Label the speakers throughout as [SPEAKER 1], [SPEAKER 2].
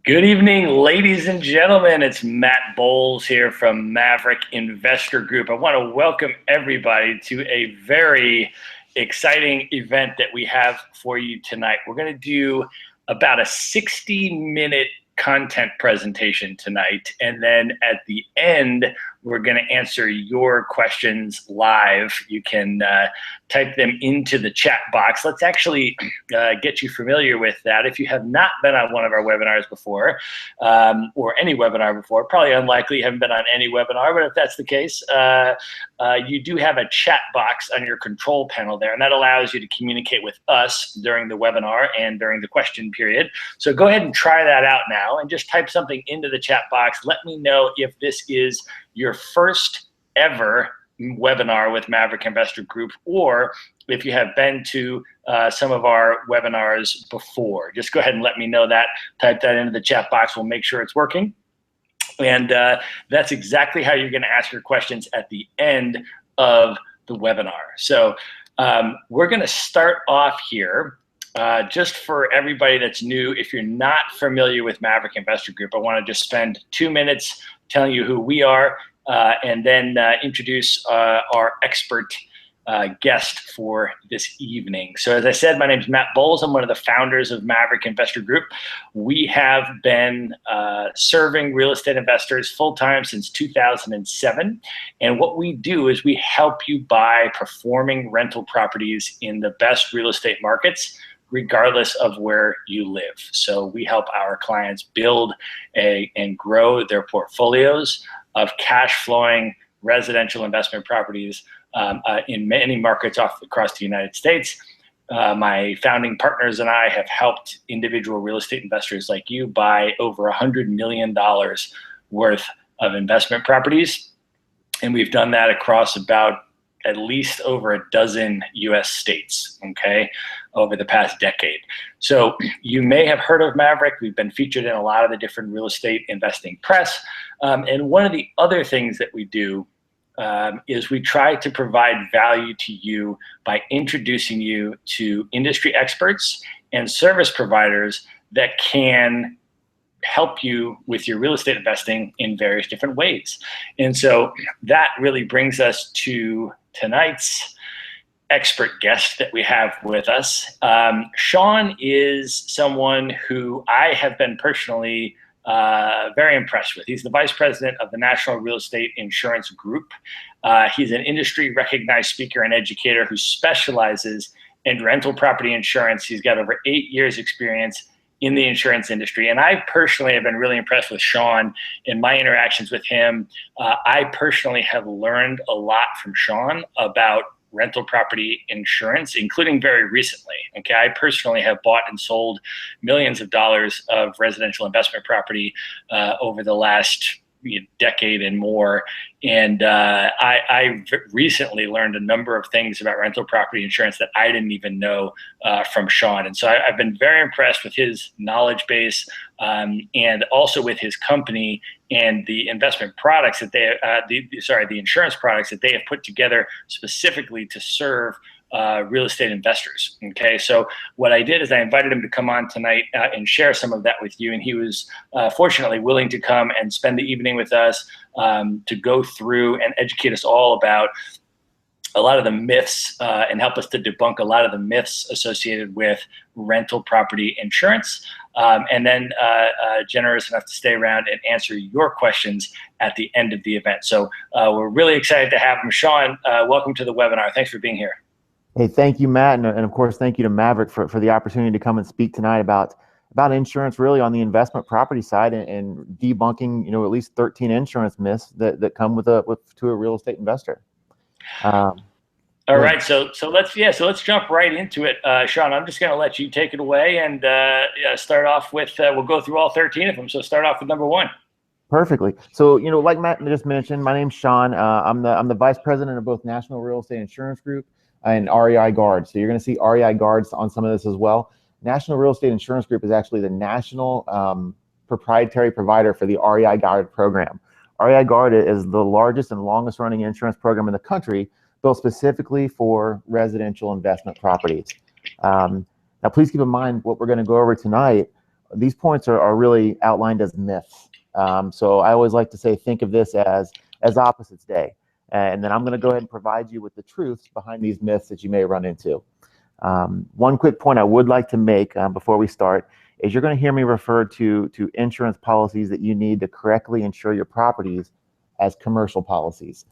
[SPEAKER 1] Good evening, ladies and gentlemen. It's Matt Bowles here from Maverick Investor Group. I want to welcome everybody to a very exciting event that we have for you tonight. We're going to do about a 60-minute content presentation tonight, and then at the end, we're going to answer your questions live. You can type them into the chat box. Let's actually get you familiar with that. If you have not been on one of our webinars before, or any webinar before, probably unlikely you haven't been on any webinar, but if that's the case, you do have a chat box on your control panel there, and that allows you to communicate with us during the webinar and during the question period. So go ahead and try that out now and just type something into the chat box. Let me know if this is your first ever webinar with Maverick Investor Group, or if you have been to some of our webinars before. Just go ahead and let me know that. Type that into the chat box. We'll make sure it's working. And that's exactly how you're going to ask your questions at the end of the webinar. So we're going to start off here. Just for everybody that's new, if you're not familiar with Maverick Investor Group, I want to just spend 2 minutes telling you who we are, and then introduce our expert guest for this evening. So as I said, my name is Matt Bowles. I'm one of the founders of Maverick Investor Group. We have been serving real estate investors full-time since 2007. And what we do is we help you buy performing rental properties in the best real estate markets, regardless of where you live. So we help our clients build and grow their portfolios of cash flowing residential investment properties in many markets across the United States. My founding partners and I have helped individual real estate investors like you buy over $100 million worth of investment properties. And we've done that across about at least over a dozen US states, okay, over the past decade. So you may have heard of Maverick. We've been featured in a lot of the different real estate investing press. And one of the other things that we do is we try to provide value to you by introducing you to industry experts and service providers that can help you with your real estate investing in various different ways. And so that really brings us to tonight's expert guest that we have with us. Sean is someone who I have been personally very impressed with. He's the vice president of the National Real Estate Insurance Group. He's an industry recognized speaker and educator who specializes in rental property insurance. He's got over 8 years experience in the insurance industry. And I personally have been really impressed with Sean in my interactions with him. I personally have learned a lot from Sean about rental property insurance, including very recently. Okay, I personally have bought and sold millions of dollars of residential investment property over the last decade and more. And I recently learned a number of things about rental property insurance that I didn't even know from Sean. And so I've been very impressed with his knowledge base, and also with his company and the investment products that they, the insurance products that they have put together specifically to serve real estate investors. Okay, so what I did is I invited him to come on tonight and share some of that with you, and he was fortunately willing to come and spend the evening with us to go through and educate us all about a lot of the myths and help us to debunk a lot of the myths associated with rental property insurance, and then generous enough to stay around and answer your questions at the end of the event. So we're really excited to have him. Sean, welcome to the webinar. Thanks for being here.
[SPEAKER 2] Hey, thank you, Matt, and of course, thank you to Maverick for the opportunity to come and speak tonight about insurance, really on the investment property side, and debunking, at least 13 insurance myths that come to a real estate investor.
[SPEAKER 1] All right, so let's jump right into it, Sean. I'm just going to let you take it away and start off with. We'll go through all 13 of them. So start off with number one.
[SPEAKER 2] Perfectly. So, like Matt just mentioned, my name's Sean. I'm the vice president of both National Real Estate Insurance Group and REI Guard. So you're going to see REI Guards on some of this as well. National Real Estate Insurance Group is actually the national proprietary provider for the REI Guard program. REI Guard is the largest and longest running insurance program in the country, built specifically for residential investment properties. Now, please keep in mind what we're going to go over tonight these points are really outlined as myths. So I always like to say, think of this as opposites day. And then I'm going to go ahead and provide you with the truths behind these myths that you may run into. One quick point I would like to make before we start is you're going to hear me refer to insurance policies that you need to correctly insure your properties as commercial policies.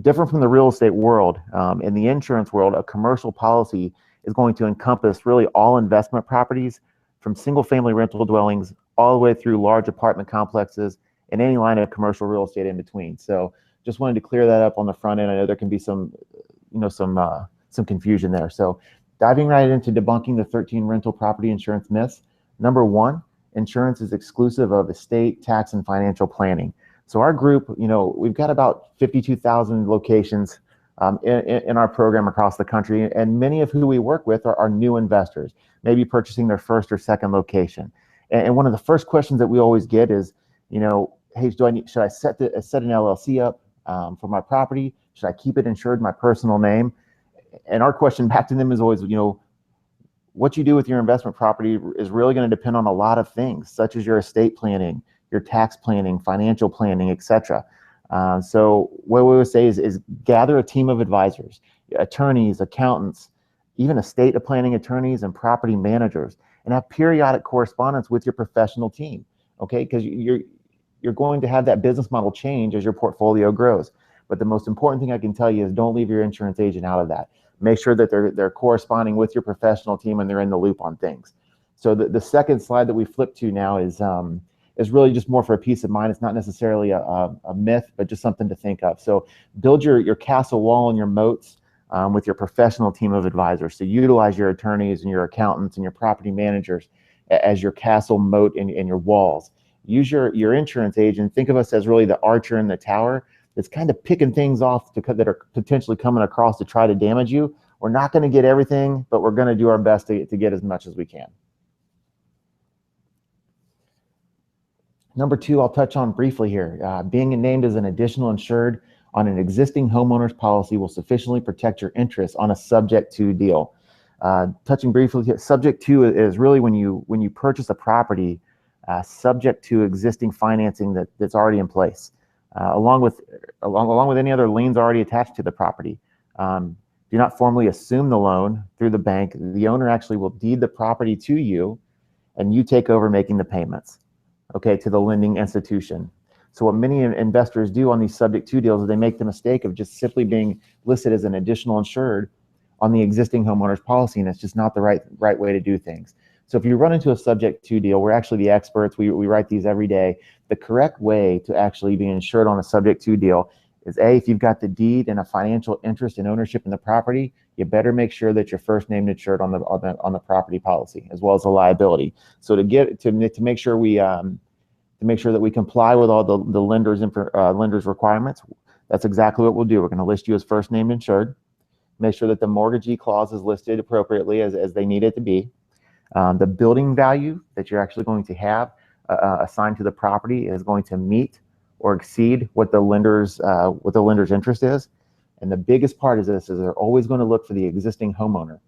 [SPEAKER 2] Different from the real estate world, in the insurance world, a commercial policy is going to encompass really all investment properties, from single family rental dwellings all the way through large apartment complexes and any line of commercial real estate in between. So just wanted to clear that up on the front end. I know there can be some confusion there. So diving right into debunking the 13 rental property insurance myths. Number one, insurance is exclusive of estate, tax, and financial planning. So our group, we've got about 52,000 locations in our program across the country, and many of who we work with are new investors, maybe purchasing their first or second location. And one of the first questions that we always get is, hey, should I set an LLC up for my property? Should I keep it insured in my personal name? And our question back to them is always, what you do with your investment property is really going to depend on a lot of things, such as your estate planning, your tax planning, financial planning, etc. So what we would say is gather a team of advisors, attorneys, accountants, even estate planning attorneys and property managers, and have periodic correspondence with your professional team, okay? Because you're going to have that business model change as your portfolio grows. But the most important thing I can tell you is don't leave your insurance agent out of that. Make sure that they're corresponding with your professional team and they're in the loop on things. So the second slide that we flip to now is really just more for a peace of mind. It's not necessarily a myth, but just something to think of. So build your castle wall and your moats with your professional team of advisors. So utilize your attorneys and your accountants and your property managers as your castle moat and your walls. Use your insurance agent. Think of us as really the archer in the tower that's kind of picking things off that are potentially coming across to try to damage you. We're not going to get everything, but we're going to do our best to get as much as we can. Number two, I'll touch on briefly here. Being named as an additional insured on an existing homeowner's policy will sufficiently protect your interests on a subject to deal. Touching briefly here, subject to is really when you purchase a property subject to existing financing that's already in place, along with any other liens already attached to the property. Do not formally assume the loan through the bank. The owner actually will deed the property to you, and you take over making the payments, okay, to the lending institution. So what many investors do on these subject to deals is they make the mistake of just simply being listed as an additional insured on the existing homeowner's policy, and it's just not the right way to do things. So if you run into a subject to deal, we're actually the experts. We write these every day. The correct way to actually be insured on a subject to deal is if you've got the deed and a financial interest in ownership in the property, you better make sure that you're first named insured on the property policy as well as the liability. So to make sure that we comply with all the lenders requirements, that's exactly what we'll do. We're going to list you as first named insured. Make sure that the mortgagee clause is listed appropriately as they need it to be. The building value that you're actually going to have assigned to the property is going to meet or exceed what the lender's interest is. And the biggest part is they're always going to look for the existing homeowner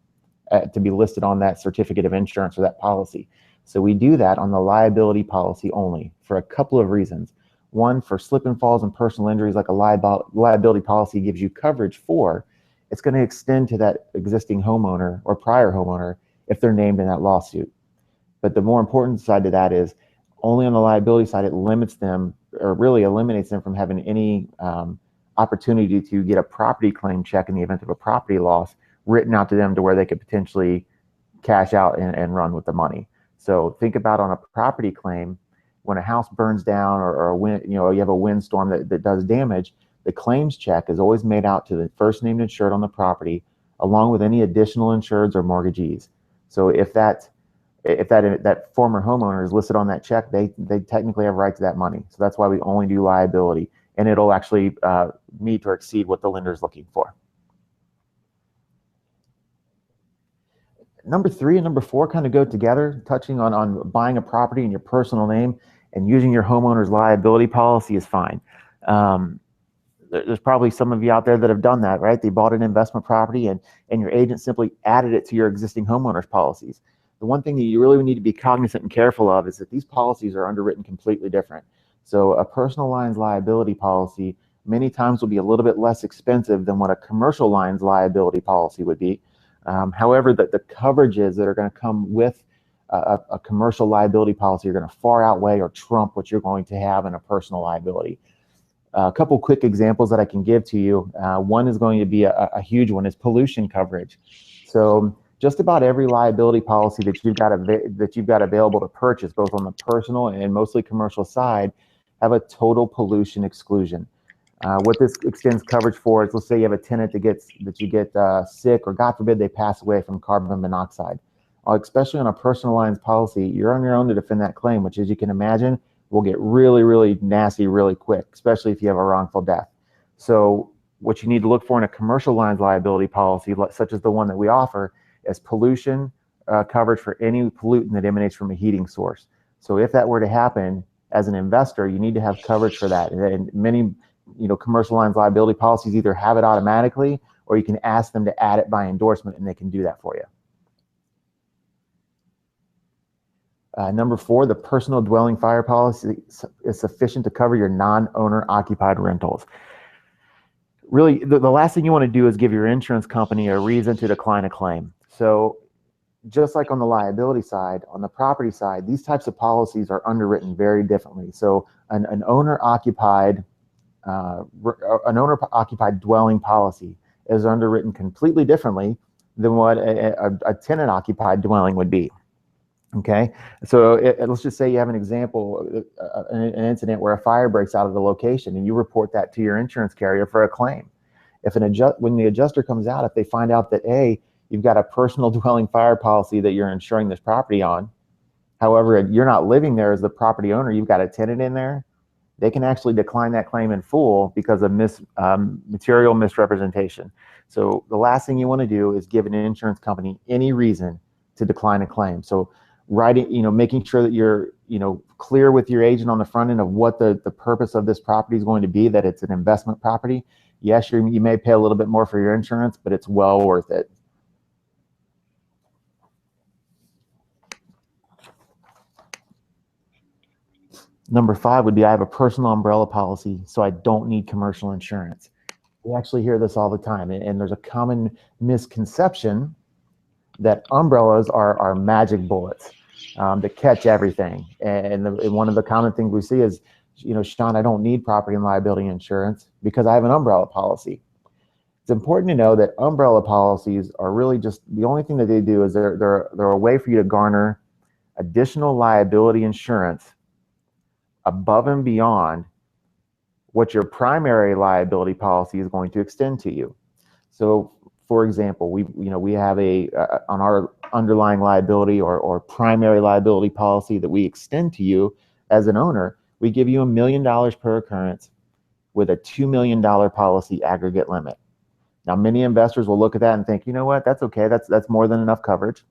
[SPEAKER 2] to be listed on that certificate of insurance or that policy. So we do that on the liability policy only for a couple of reasons. One, for slip and falls and personal injuries, like a liability policy gives you coverage for, it's going to extend to that existing homeowner or prior homeowner if they're named in that lawsuit. But the more important side to that is only on the liability side, it limits them or really eliminates them from having any opportunity to get a property claim check in the event of a property loss written out to them to where they could potentially cash out and run with the money. So think about on a property claim, when a house burns down or a wind, you have a windstorm that does damage, the claims check is always made out to the first named insured on the property, along with any additional insureds or mortgagees. So if that former homeowner is listed on that check, they technically have right to that money. So that's why we only do liability, and it'll actually meet or exceed what the lender is looking for. Number three and number four kind of go together, touching on buying a property in your personal name and using your homeowner's liability policy is fine. There's probably some of you out there that have done that, right? They bought an investment property and your agent simply added it to your existing homeowner's policies. the one thing that you really need to be cognizant and careful of is that these policies are underwritten completely different. So a personal lines liability policy many times will be a little bit less expensive than what a commercial lines liability policy would be. However, the coverages that are going to come with a commercial liability policy are going to far outweigh or trump what you're going to have in a personal liability. A couple quick examples that I can give to you. One is going to be a huge one is pollution coverage. So just about every liability policy that you've got available to purchase, both on the personal and mostly commercial side, have a total pollution exclusion. What this extends coverage for is, let's say you have a tenant that you get sick, or God forbid they pass away from carbon monoxide. Especially on a personal lines policy, you're on your own to defend that claim, which, as you can imagine, will get really, really nasty really quick, especially if you have a wrongful death. So what you need to look for in a commercial lines liability policy, such as the one that we offer, is pollution coverage for any pollutant that emanates from a heating source. So if that were to happen, as an investor, you need to have coverage for that. And many commercial lines liability policies either have it automatically, or you can ask them to add it by endorsement, and they can do that for you. Number 4, the personal dwelling fire policy is sufficient to cover your non-owner occupied rentals. Really, the last thing you want to do is give your insurance company a reason to decline a claim. So just like on the liability side, on the property side, these types of policies are underwritten very differently. So an owner-occupied dwelling policy is underwritten completely differently than what a tenant-occupied dwelling would be. Okay, so let's just say you have an example, an incident where a fire breaks out of the location, and you report that to your insurance carrier for a claim. When the adjuster comes out, if they find out that you've got a personal dwelling fire policy that you're insuring this property on, however, you're not living there as the property owner, you've got a tenant in there, they can actually decline that claim in full because of material misrepresentation. So the last thing you want to do is give an insurance company any reason to decline a claim. So making sure that you're, clear with your agent on the front end of what the purpose of this property is going to be, that it's an investment property. Yes, you may pay a little bit more for your insurance, but it's well worth it. Number 5 would be, I have a personal umbrella policy, so I don't need commercial insurance. We actually hear this all the time, and there's a common misconception that umbrellas are magic bullets that catch everything. And one of the common things we see is, Sean, I don't need property and liability insurance because I have an umbrella policy. It's important to know that umbrella policies are really just, the only thing that they do is they're a way for you to garner additional liability insurance above and beyond what your primary liability policy is going to extend to you. So, for example, we have on our underlying liability or primary liability policy that we extend to you as an owner, we give you $1 million per occurrence with a $2 million policy aggregate limit. Now, many investors will look at that and think, you know what, that's okay, that's more than enough coverage.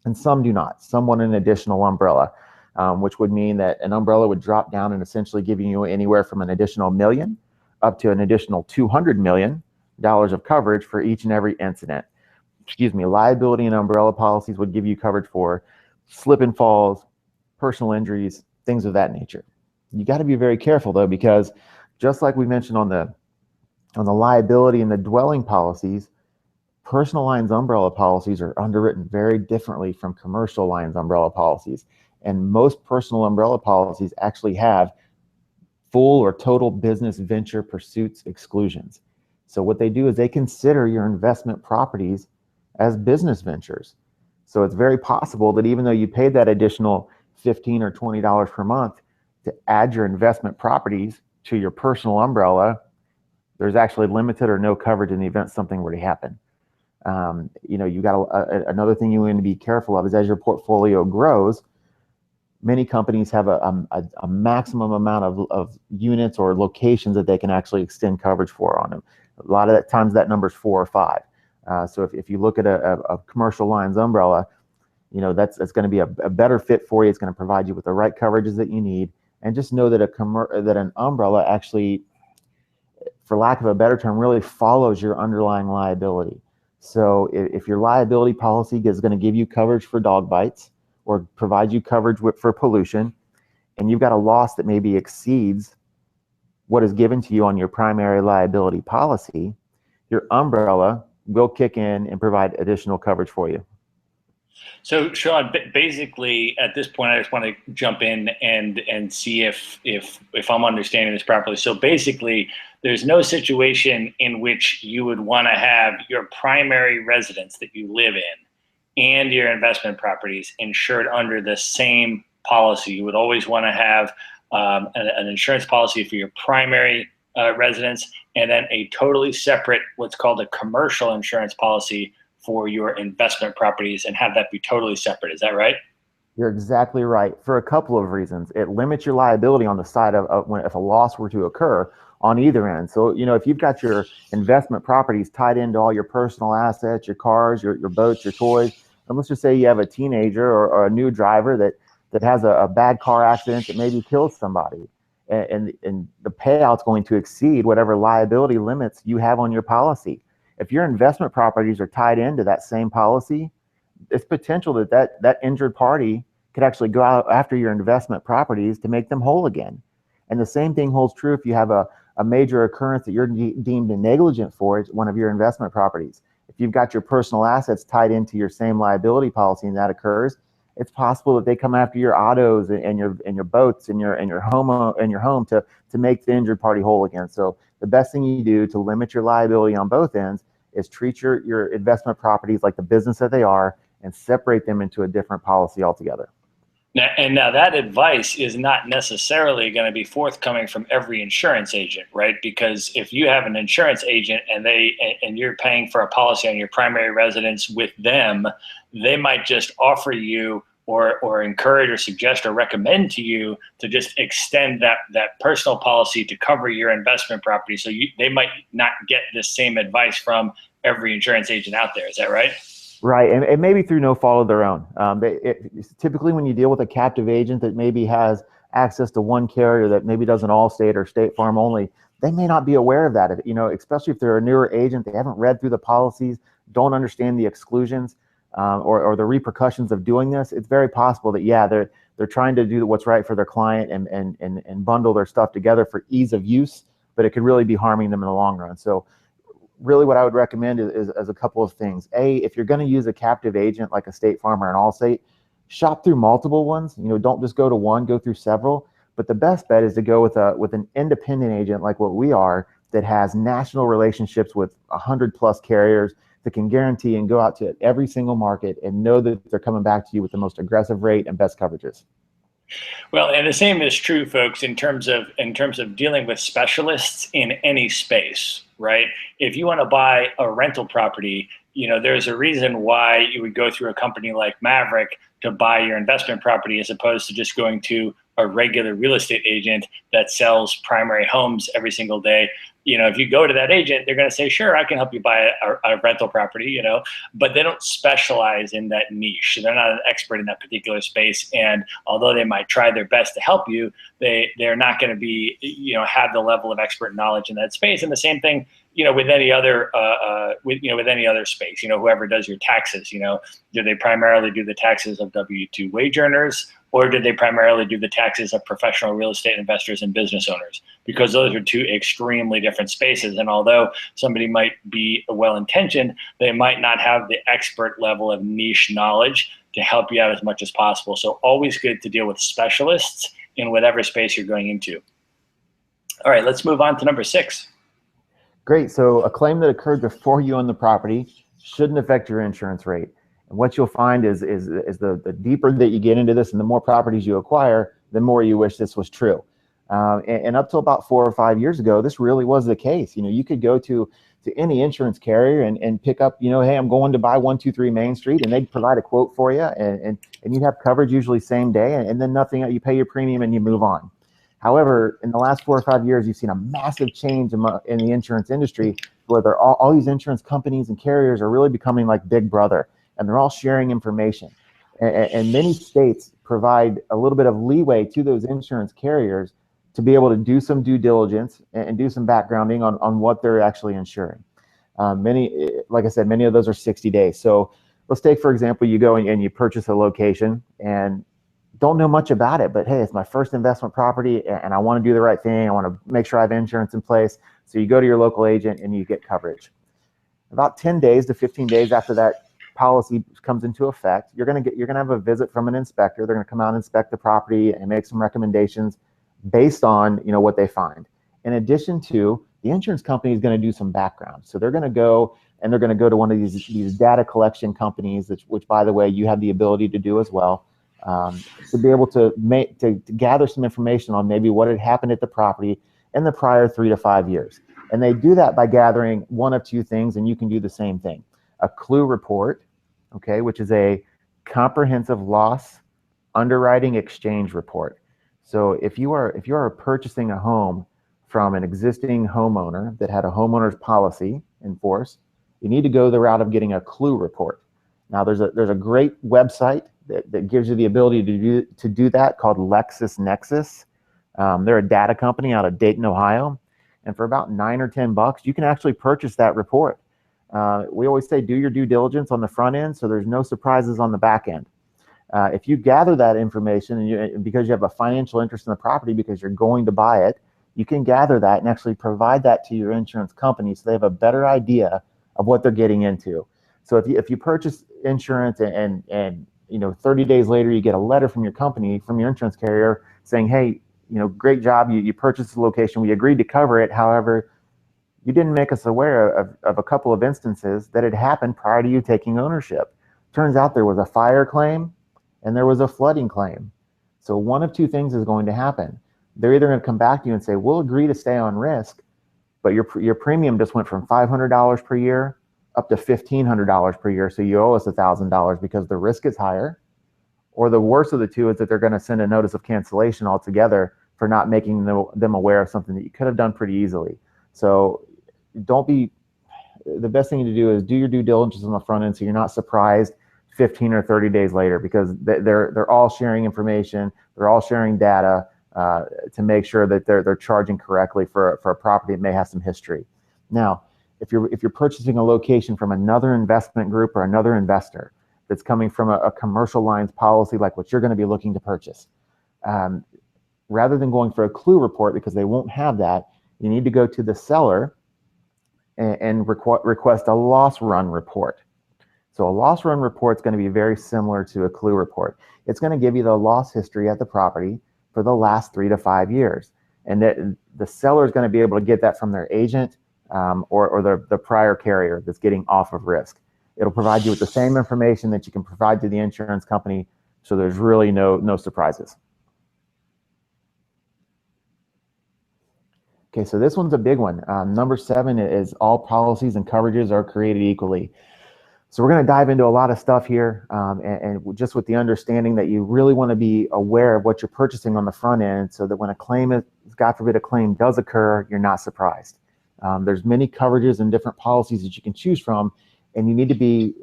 [SPEAKER 2] And some do not. Some want an additional umbrella, which would mean that an umbrella would drop down and essentially giving you anywhere from an additional $1 million up to an additional $200 million of coverage for each and every incident. Liability and umbrella policies would give you coverage for slip and falls, personal injuries, things of that nature. You got to be very careful though, because just like we mentioned on the liability and the dwelling policies, personal lines umbrella policies are underwritten very differently from commercial lines umbrella policies. And most personal umbrella policies actually have full or total business venture pursuits exclusions. So what they do is they consider your investment properties as business ventures. So it's very possible that even though you paid that additional $15 or $20 per month to add your investment properties to your personal umbrella, there's actually limited or no coverage in the event something were to happen. You got another thing you want to be careful of is, as your portfolio grows, many companies have a maximum amount of units or locations that they can actually extend coverage for on them. A lot of times that number is 4 or 5. So if you look at a commercial lines umbrella, that's going to be a better fit for you. It's going to provide you with the right coverages that you need. And just know that an umbrella actually, for lack of a better term, really follows your underlying liability. So if your liability policy is going to give you coverage for dog bites or provide you coverage for pollution, and you've got a loss that maybe exceeds what is given to you on your primary liability policy, your umbrella will kick in and provide additional coverage for you.
[SPEAKER 1] So, Sean, basically, at this point, I just want to jump in and see if I'm understanding this properly. So, basically, there's no situation in which you would want to have your primary residence that you live in and your investment properties insured under the same policy. You would always want to have an insurance policy for your primary residence, and then a totally separate, what's called a commercial insurance policy for your investment properties, and have that be totally separate. Is that right?
[SPEAKER 2] You're exactly right for a couple of reasons. It limits your liability on the side of when if a loss were to occur on either end. So, if you've got your investment properties tied into all your personal assets, your cars, your boats, your toys, and let's just say you have a teenager or a new driver that has a bad car accident that maybe kills somebody, and the payout's going to exceed whatever liability limits you have on your policy. If your investment properties are tied into that same policy, it's potential that injured party could actually go out after your investment properties to make them whole again. And the same thing holds true if you have a major occurrence that you're deemed negligent for one of your investment properties. If you've got your personal assets tied into your same liability policy and that occurs, it's possible that they come after your autos and your boats and your home to make the injured party whole again. So the best thing you do to limit your liability on both ends is treat your investment properties like the business that they are and separate them into a different policy altogether.
[SPEAKER 1] Now that advice is not necessarily going to be forthcoming from every insurance agent, right? Because if you have an insurance agent and you're paying for a policy on your primary residence with them, they might just offer you or encourage or suggest or recommend to you to just extend that personal policy to cover your investment property. So they might not get the same advice from every insurance agent out there. Is that right?
[SPEAKER 2] Right, and maybe through no fault of their own. Typically, when you deal with a captive agent that maybe has access to one carrier that maybe does an Allstate or State Farm only, they may not be aware of that. Especially if they're a newer agent, they haven't read through the policies, don't understand the exclusions or the repercussions of doing this. It's very possible that they're trying to do what's right for their client and bundle their stuff together for ease of use, but it could really be harming them in the long run. So really what I would recommend is a couple of things. If you're going to use a captive agent like a State Farm or an Allstate, shop through multiple ones. Don't just go to one, go through several. But the best bet is to go with an independent agent like what we are that has national relationships with 100+ carriers that can guarantee and go out to every single market and know that they're coming back to you with the most aggressive rate and best coverages.
[SPEAKER 1] Well, and the same is true, folks, in terms of dealing with specialists in any space, right? If you want to buy a rental property, there's a reason why you would go through a company like Maverick to buy your investment property as opposed to just going to a regular real estate agent that sells primary homes every single day. If you go to that agent, they're going to say, sure, I can help you buy a rental property, but they don't specialize in that niche. They're not an expert in that particular space. And although they might try their best to help you, they're not going to be, have the level of expert knowledge in that space. And the same thing, with any other, with any other space, whoever does your taxes, do they primarily do the taxes of W-2 wage earners, or did they primarily do the taxes of professional real estate investors and business owners? Because those are two extremely different spaces. And although somebody might be well-intentioned, they might not have the expert level of niche knowledge to help you out as much as possible. So always good to deal with specialists in whatever space you're going into. All right, let's move on to number 6.
[SPEAKER 2] Great. So a claim that occurred before you own the property shouldn't affect your insurance rate. And what you'll find is the deeper that you get into this and the more properties you acquire, the more you wish this was true. And up till about 4 or 5 years ago, this really was the case. You could go to any insurance carrier and pick up, hey, I'm going to buy 123 Main Street, and they'd provide a quote for you, and you'd have coverage usually same day, and then nothing, you pay your premium and you move on. However, in the last 4 or 5 years, you've seen a massive change in the insurance industry where all these insurance companies and carriers are really becoming like Big Brother, and they're all sharing information. And many states provide a little bit of leeway to those insurance carriers to be able to do some due diligence and do some backgrounding on what they're actually insuring. Like I said, many of those are 60 days. So let's take, for example, you go and you purchase a location and don't know much about it, but hey, it's my first investment property and I want to do the right thing. I want to make sure I have insurance in place. So you go to your local agent and you get coverage. About 10 days to 15 days after that policy comes into effect, you're going to have a visit from an inspector. They're going to come out and inspect the property and make some recommendations based on, what they find. In addition to, the insurance company is going to do some background. So they're going to go to one of these data collection companies, which by the way, you have the ability to do as well, to be able to gather some information on maybe what had happened at the property in the prior 3 to 5 years. And they do that by gathering one of two things, and you can do the same thing. A clue report, okay, which is a comprehensive loss underwriting exchange report. So if you are purchasing a home from an existing homeowner that had a homeowner's policy in force, you need to go the route of getting a clue report. Now there's a great website that gives you the ability to do that, called LexisNexis. They're a data company out of Dayton, Ohio. And for about $9 or $10, you can actually purchase that report. We always say do your due diligence on the front end so there's no surprises on the back end. If you gather that information and because you have a financial interest in the property because you're going to buy it, you can gather that and actually provide that to your insurance company so they have a better idea of what they're getting into. So if you purchase insurance and 30 days later you get a letter from your company, from your insurance carrier saying, hey, great job, you purchased the location, we agreed to cover it. However, you didn't make us aware of a couple of instances that had happened prior to you taking ownership. Turns out there was a fire claim and there was a flooding claim. So one of two things is going to happen. They're either going to come back to you and say, we'll agree to stay on risk, but your premium just went from $500 per year up to $1,500 per year, so you owe us $1,000 because the risk is higher. Or the worst of the two is that they're going to send a notice of cancellation altogether for not making them aware of something that you could have done pretty easily. So the best thing to do is do your due diligence on the front end so you're not surprised 15 or 30 days later, because they're all sharing information, they're all sharing data to make sure that they're charging correctly for a property that may have some history. Now, if you're purchasing a location from another investment group or another investor that's coming from a commercial lines policy like what you're going to be looking to purchase, rather than going for a clue report because they won't have that, you need to go to the seller and request a loss run report. So a loss run report is going to be very similar to a clue report. It's going to give you the loss history at the property for the last 3 to 5 years. And that the seller is going to be able to get that from their agent or the prior carrier that's getting off of risk. It'll provide you with the same information that you can provide to the insurance company, so there's really no surprises. Okay, so this one's a big one. Number 7 is all policies and coverages are created equally. So we're going to dive into a lot of stuff here, and just with the understanding that you really want to be aware of what you're purchasing on the front end so that when a claim, God forbid, a claim does occur, you're not surprised. There's many coverages and different policies that you can choose from, and you need to be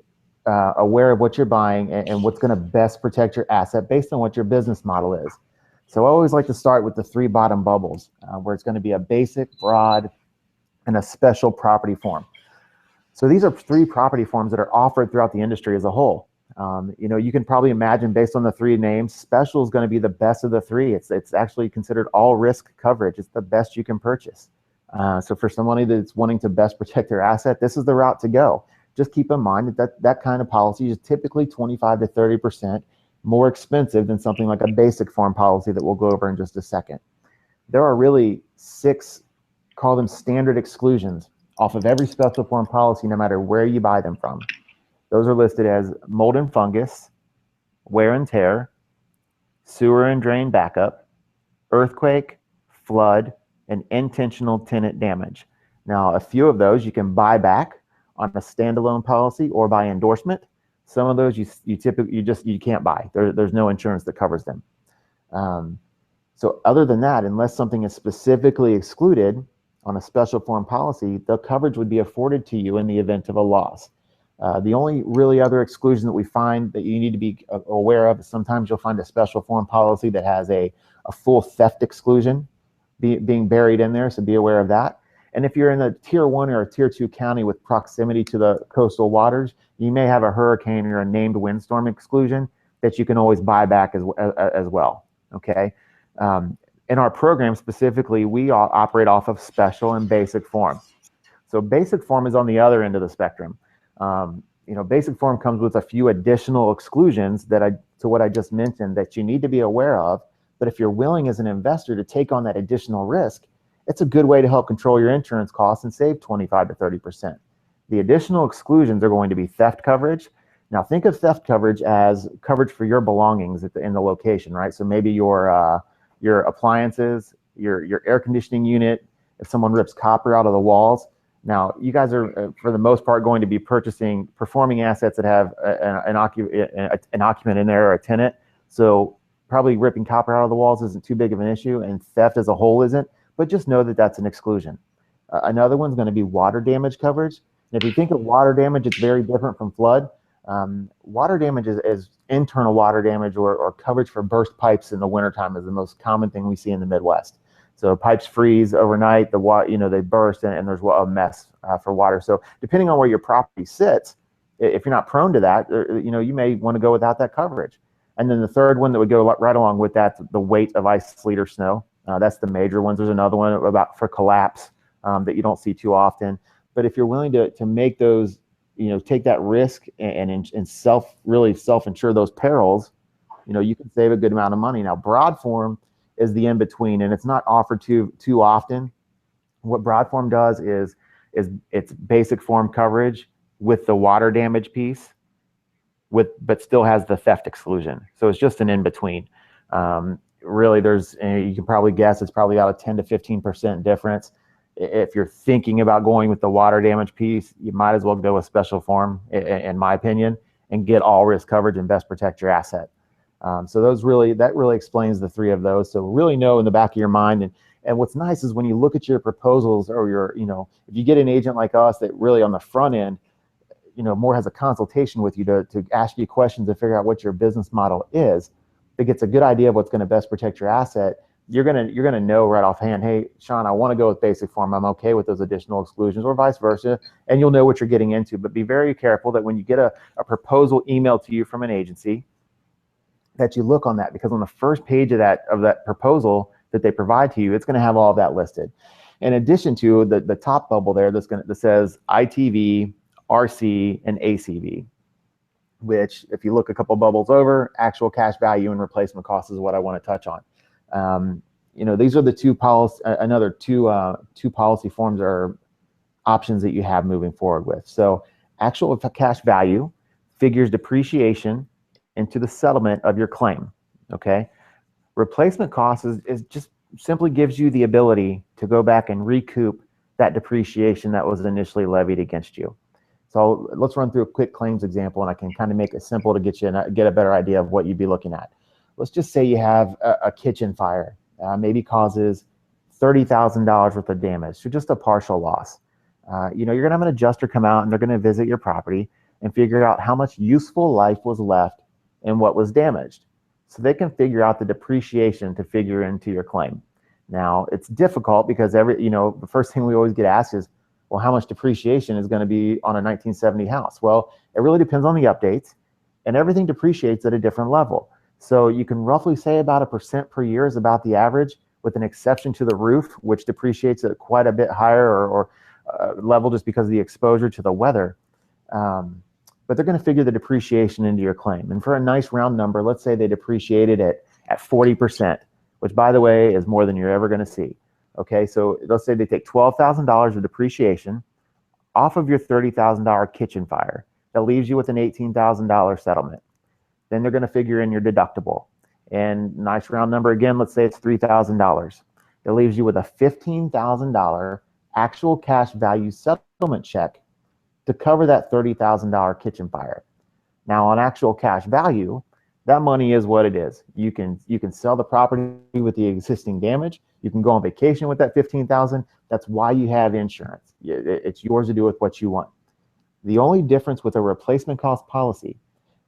[SPEAKER 2] aware of what you're buying and what's going to best protect your asset based on what your business model is. So I always like to start with the 3 bottom bubbles, where it's going to be a basic, broad, and a special property form. So these are 3 property forms that are offered throughout the industry as a whole. You can probably imagine, based on the 3 names, special is going to be the best of the 3. It's actually considered all risk coverage. It's the best you can purchase. So for somebody that's wanting to best protect their asset, this is the route to go. Just keep in mind that kind of policy is typically 25 to 30% more expensive than something like a basic form policy that we'll go over in just a second. There are really 6, call them standard exclusions, off of every special form policy, no matter where you buy them from. Those are listed as mold and fungus, wear and tear, sewer and drain backup, earthquake, flood, and intentional tenant damage. Now, a few of those you can buy back on a standalone policy or by endorsement. Some of those you can't buy. There's no insurance that covers them. So other than that, unless something is specifically excluded on a special form policy, the coverage would be afforded to you in the event of a loss. The only really other exclusion that we find that you need to be aware of is sometimes you'll find a special form policy that has a full theft exclusion being buried in there, so be aware of that. And if you're in a tier 1 or a tier 2 county with proximity to the coastal waters, you may have a hurricane or a named windstorm exclusion that you can always buy back as well. Okay. In our program specifically, we operate off of special and basic form. So basic form is on the other end of the spectrum. Basic form comes with a few additional exclusions to what I just mentioned that you need to be aware of. But if you're willing as an investor to take on that additional risk, it's a good way to help control your insurance costs and save 25 to 30%. The additional exclusions are going to be theft coverage. Now think of theft coverage as coverage for your belongings in the location, right? So maybe your appliances, your air conditioning unit, if someone rips copper out of the walls. Now, you guys are, for the most part, going to be purchasing performing assets that have an occupant in there or a tenant. So probably ripping copper out of the walls isn't too big of an issue, and theft as a whole isn't, but just know that that's an exclusion. Another one's going to be water damage coverage. And if you think of water damage, it's very different from flood. Water damage is internal water damage or coverage for burst pipes in the wintertime is the most common thing we see in the Midwest. So pipes freeze overnight, they burst, and there's a mess for water. So depending on where your property sits, if you're not prone to that, you may want to go without that coverage. And then the third one that would go right along with that, the weight of ice, sleet, or snow. That's the major ones. There's another one about for collapse that you don't see too often. But if you're willing to make those, take that risk and really self-insure those perils, you can save a good amount of money. Now, broad form is the in-between, and it's not offered too often. What broad form does is it's basic form coverage with the water damage piece, but still has the theft exclusion. So it's just an in-between. Really, you can probably guess it's probably about a 10 to 15% difference. If you're thinking about going with the water damage piece, you might as well go with special form, in my opinion, and get all risk coverage and best protect your asset. So that really explains the three of those. So really know in the back of your mind. And what's nice is when you look at your proposals or if you get an agent like us that really on the front end, more has a consultation with you to ask you questions to figure out what your business model is, that gets a good idea of what's going to best protect your asset. You're gonna know right offhand, hey, Sean, I want to go with basic form. I'm okay with those additional exclusions, or vice versa, and you'll know what you're getting into. But be very careful that when you get a proposal emailed to you from an agency, that you look on that, because on the first page of that proposal that they provide to you, it's going to have all of that listed. In addition to the top bubble there that says ITV, RC, and ACV, which if you look a couple bubbles over, actual cash value and replacement cost is what I want to touch on. These are the two policy forms or options that you have moving forward with. So actual cash value figures depreciation into the settlement of your claim. Okay. Replacement cost is just simply gives you the ability to go back and recoup that depreciation that was initially levied against you. So let's run through a quick claims example, and I can kind of make it simple to get a better idea of what you'd be looking at. Let's just say you have a kitchen fire, maybe causes $30,000 worth of damage, so just a partial loss. You're going to have an adjuster come out, and they're going to visit your property and figure out how much useful life was left and what was damaged. So they can figure out the depreciation to figure into your claim. Now, it's difficult because the first thing we always get asked is, well, how much depreciation is going to be on a 1970 house? Well, it really depends on the updates, and everything depreciates at a different level. So you can roughly say about 1% per year is about the average, with an exception to the roof, which depreciates at quite a bit higher or level just because of the exposure to the weather. But they're going to figure the depreciation into your claim. And for a nice round number, let's say they depreciated it at 40%, which, by the way, is more than you're ever going to see. Okay, so let's say they take $12,000 of depreciation off of your $30,000 kitchen fire. That leaves you with an $18,000 settlement. Then they're going to figure in your deductible. And nice round number again, let's say it's $3,000. It leaves you with a $15,000 actual cash value settlement check to cover that $30,000 kitchen fire. Now, on actual cash value, that money is what it is. You can sell the property with the existing damage. You can go on vacation with that $15,000. That's why you have insurance. It's yours to do with what you want. The only difference with a replacement cost policy,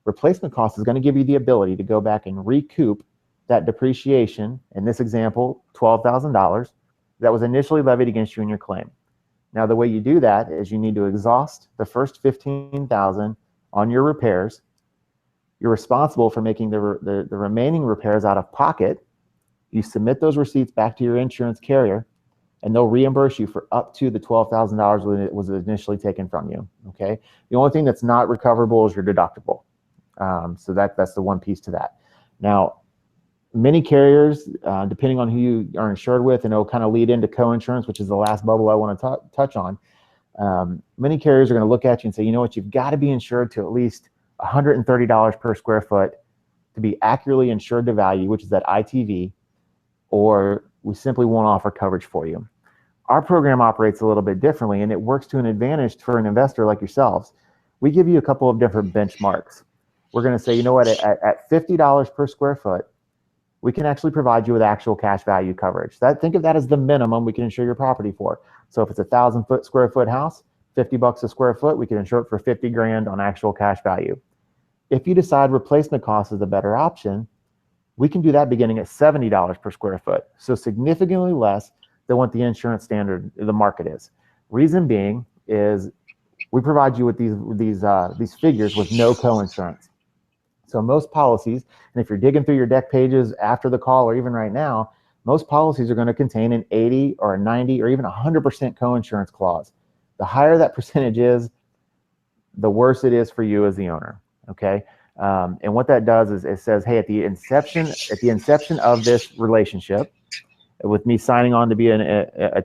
[SPEAKER 2] replacement cost is going to give you the ability to go back and recoup that depreciation, in this example, $12,000, that was initially levied against you in your claim. Now, the way you do that is you need to exhaust the first $15,000 on your repairs. You're responsible for making the remaining repairs out of pocket. You submit those receipts back to your insurance carrier, and they'll reimburse you for up to the $12,000 when it was initially taken from you. Okay. The only thing that's not recoverable is your deductible. So that's the one piece to that. Now, many carriers, depending on who you are insured with, and it'll kind of lead into co-insurance, which is the last bubble I want to touch on. Many carriers are going to look at you and say, you know what, you've got to be insured to at least $130 per square foot to be accurately insured to value, which is that ITV, or we simply won't offer coverage for you. Our program operates a little bit differently, and it works to an advantage for an investor like yourselves. We give you a couple of different benchmarks. We're going to say, you know what, at $50 per square foot, we can actually provide you with actual cash value coverage. Think of that as the minimum we can insure your property for. So if it's a 1,000 square foot house, $50 a square foot, we can insure it for 50 grand on actual cash value. If you decide replacement cost is a better option, we can do that beginning at $70 per square foot. So significantly less than what the insurance standard, the market is. Reason being is we provide you with these figures with no co-insurance. So most policies, and if you're digging through your deck pages after the call or even right now, most policies are going to contain an 80 or a 90 or even 100% co-insurance clause. The higher that percentage is, the worse it is for you as the owner. Okay, and what that does is it says, hey, at the inception of this relationship, with me signing on to be a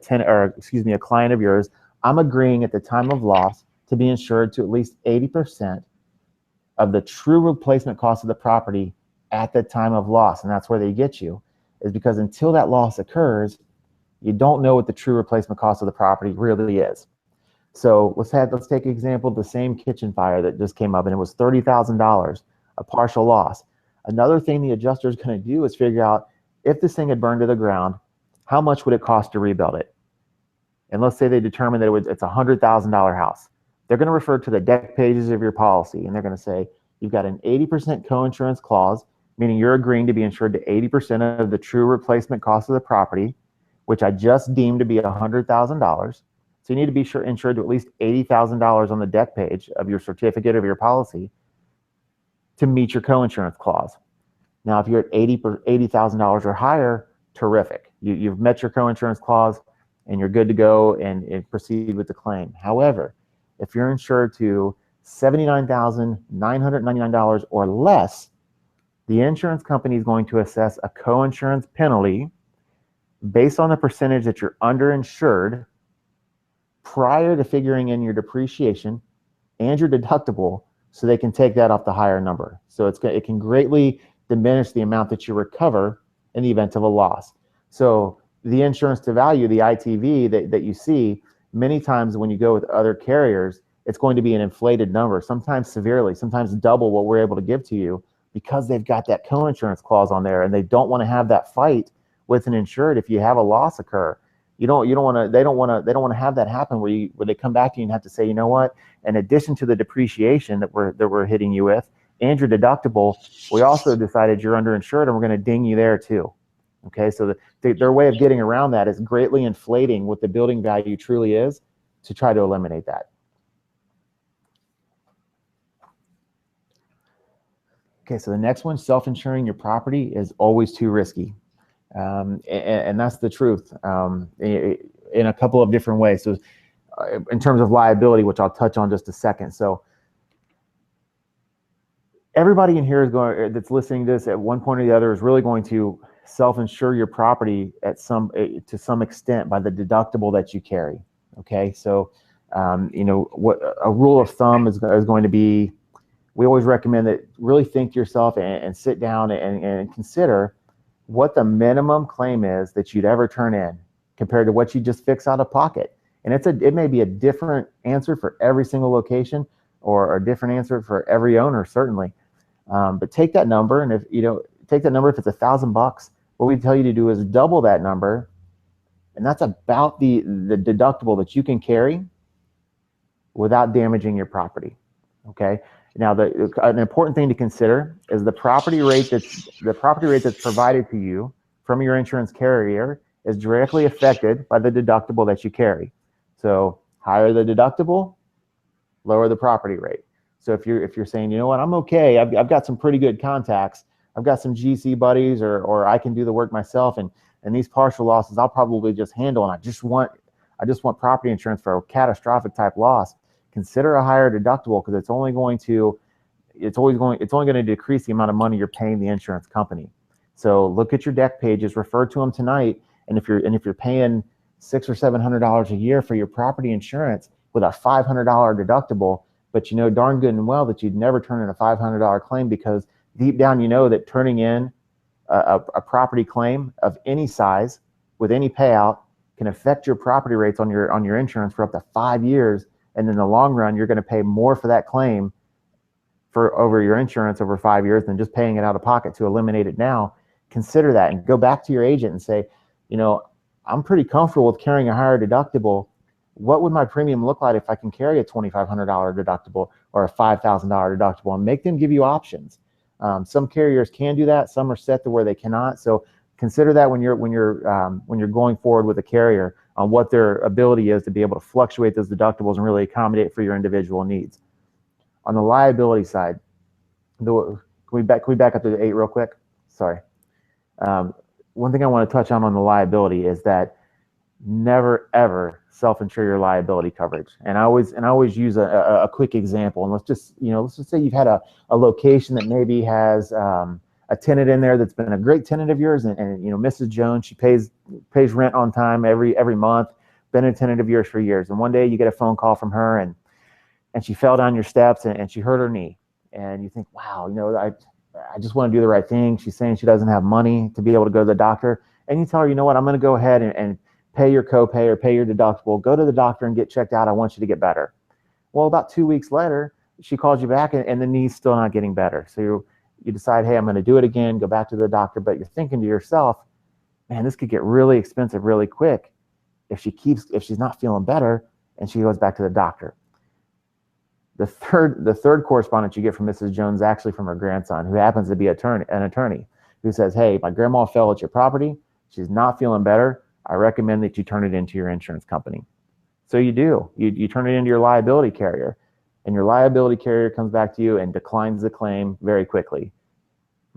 [SPEAKER 2] client of yours, I'm agreeing at the time of loss to be insured to at least 80% of the true replacement cost of the property at the time of loss. And that's where they get you, is because until that loss occurs, you don't know what the true replacement cost of the property really is. So let's take an example of the same kitchen fire that just came up, and it was $30,000, a partial loss. Another thing the adjuster is going to do is figure out, if this thing had burned to the ground, how much would it cost to rebuild it? And let's say they determine that it's a $100,000 house. They're going to refer to the deck pages of your policy, and they're going to say, you've got an 80% co-insurance clause, meaning you're agreeing to be insured to 80% of the true replacement cost of the property, which I just deemed to be $100,000. So you need to be insured to at least $80,000 on the deck page of your certificate of your policy to meet your co-insurance clause. Now, if you're at $80,000 or higher, terrific. You've met your co-insurance clause and you're good to go and proceed with the claim. However, if you're insured to $79,999 or less, the insurance company is going to assess a co-insurance penalty based on the percentage that you're underinsured prior to figuring in your depreciation and your deductible, so they can take that off the higher number. So it can greatly diminish the amount that you recover in the event of a loss. So the insurance to value, the ITV that you see, many times when you go with other carriers, it's going to be an inflated number, sometimes severely, sometimes double what we're able to give to you, because they've got that co-insurance clause on there, and they don't want to have that fight with an insured if you have a loss occur. They don't want to have that happen where they come back to you and have to say, you know what, in addition to the depreciation that we're hitting you with and your deductible, we also decided you're underinsured and we're going to ding you there too. Okay, so their way of getting around that is greatly inflating what the building value truly is to try to eliminate that. Okay, so the next one, self-insuring your property is always too risky. And that's the truth in a couple of different ways. So in terms of liability, which I'll touch on just a second. So everybody in here that's listening to this at one point or the other is really going to self-insure your property to some extent by the deductible that you carry. Okay, so what a rule of thumb is going to be, we always recommend that really think to yourself and sit down and consider what the minimum claim is that you'd ever turn in compared to what you just fix out of pocket. And it may be a different answer for every single location, or a different answer for every owner, certainly. But take that number, and if it's $1,000, what we tell you to do is double that number, and that's about the deductible that you can carry without damaging your property. Okay. Now, an important thing to consider is the property rate that's provided to you from your insurance carrier is directly affected by the deductible that you carry. So Higher the deductible, lower the property rate. So if you're saying, you know what, I'm okay, I've got some pretty good contacts, I've got some GC buddies, or I can do the work myself, and these partial losses I'll probably just handle, and I just want property insurance for a catastrophic type loss. Consider a higher deductible, because it's only going to decrease the amount of money you're paying the insurance company. So look at your deck pages, refer to them tonight, and if you're paying $600 or $700 a year for your property insurance with a $500 deductible, but you know darn good and well that you'd never turn in a $500 claim, because deep down you know that turning in a property claim of any size with any payout can affect your property rates on your insurance for up to 5 years, and in the long run you're going to pay more for that claim for over your insurance over 5 years than just paying it out of pocket to eliminate it now. Consider that and go back to your agent and say, you know, I'm pretty comfortable with carrying a higher deductible. What would my premium look like if I can carry a $2,500 deductible or a $5,000 deductible? And make them give you options. Some carriers can do that. Some are set to where they cannot. So consider that when you're going forward with a carrier on what their ability is to be able to fluctuate those deductibles and really accommodate for your individual needs. On the liability side, can we back up to the 8 real quick? Sorry. One thing I want to touch on the liability is that never ever self-insure your liability coverage. And I always use a quick example. And let's just say you've had a location that maybe has a tenant in there that's been a great tenant of yours, and Mrs. Jones, she pays rent on time every month, been a tenant of yours for years. And one day you get a phone call from her, and she fell down your steps and she hurt her knee. And you think, wow, I just want to do the right thing. She's saying she doesn't have money to be able to go to the doctor. And you tell her, you know what, I'm going to go ahead and pay your copay or pay your deductible, go to the doctor and get checked out. I want you to get better. Well, about 2 weeks later, she calls you back and the knee's still not getting better. So you decide, hey, I'm going to do it again, go back to the doctor. But you're thinking to yourself, man, this could get really expensive really quick if she's not feeling better and she goes back to the doctor. The third correspondence you get from Mrs. Jones is actually from her grandson, who happens to be an attorney, who says, hey, my grandma fell at your property. She's not feeling better. I recommend that you turn it into your insurance company. So you do. You turn it into your liability carrier, and your liability carrier comes back to you and declines the claim very quickly.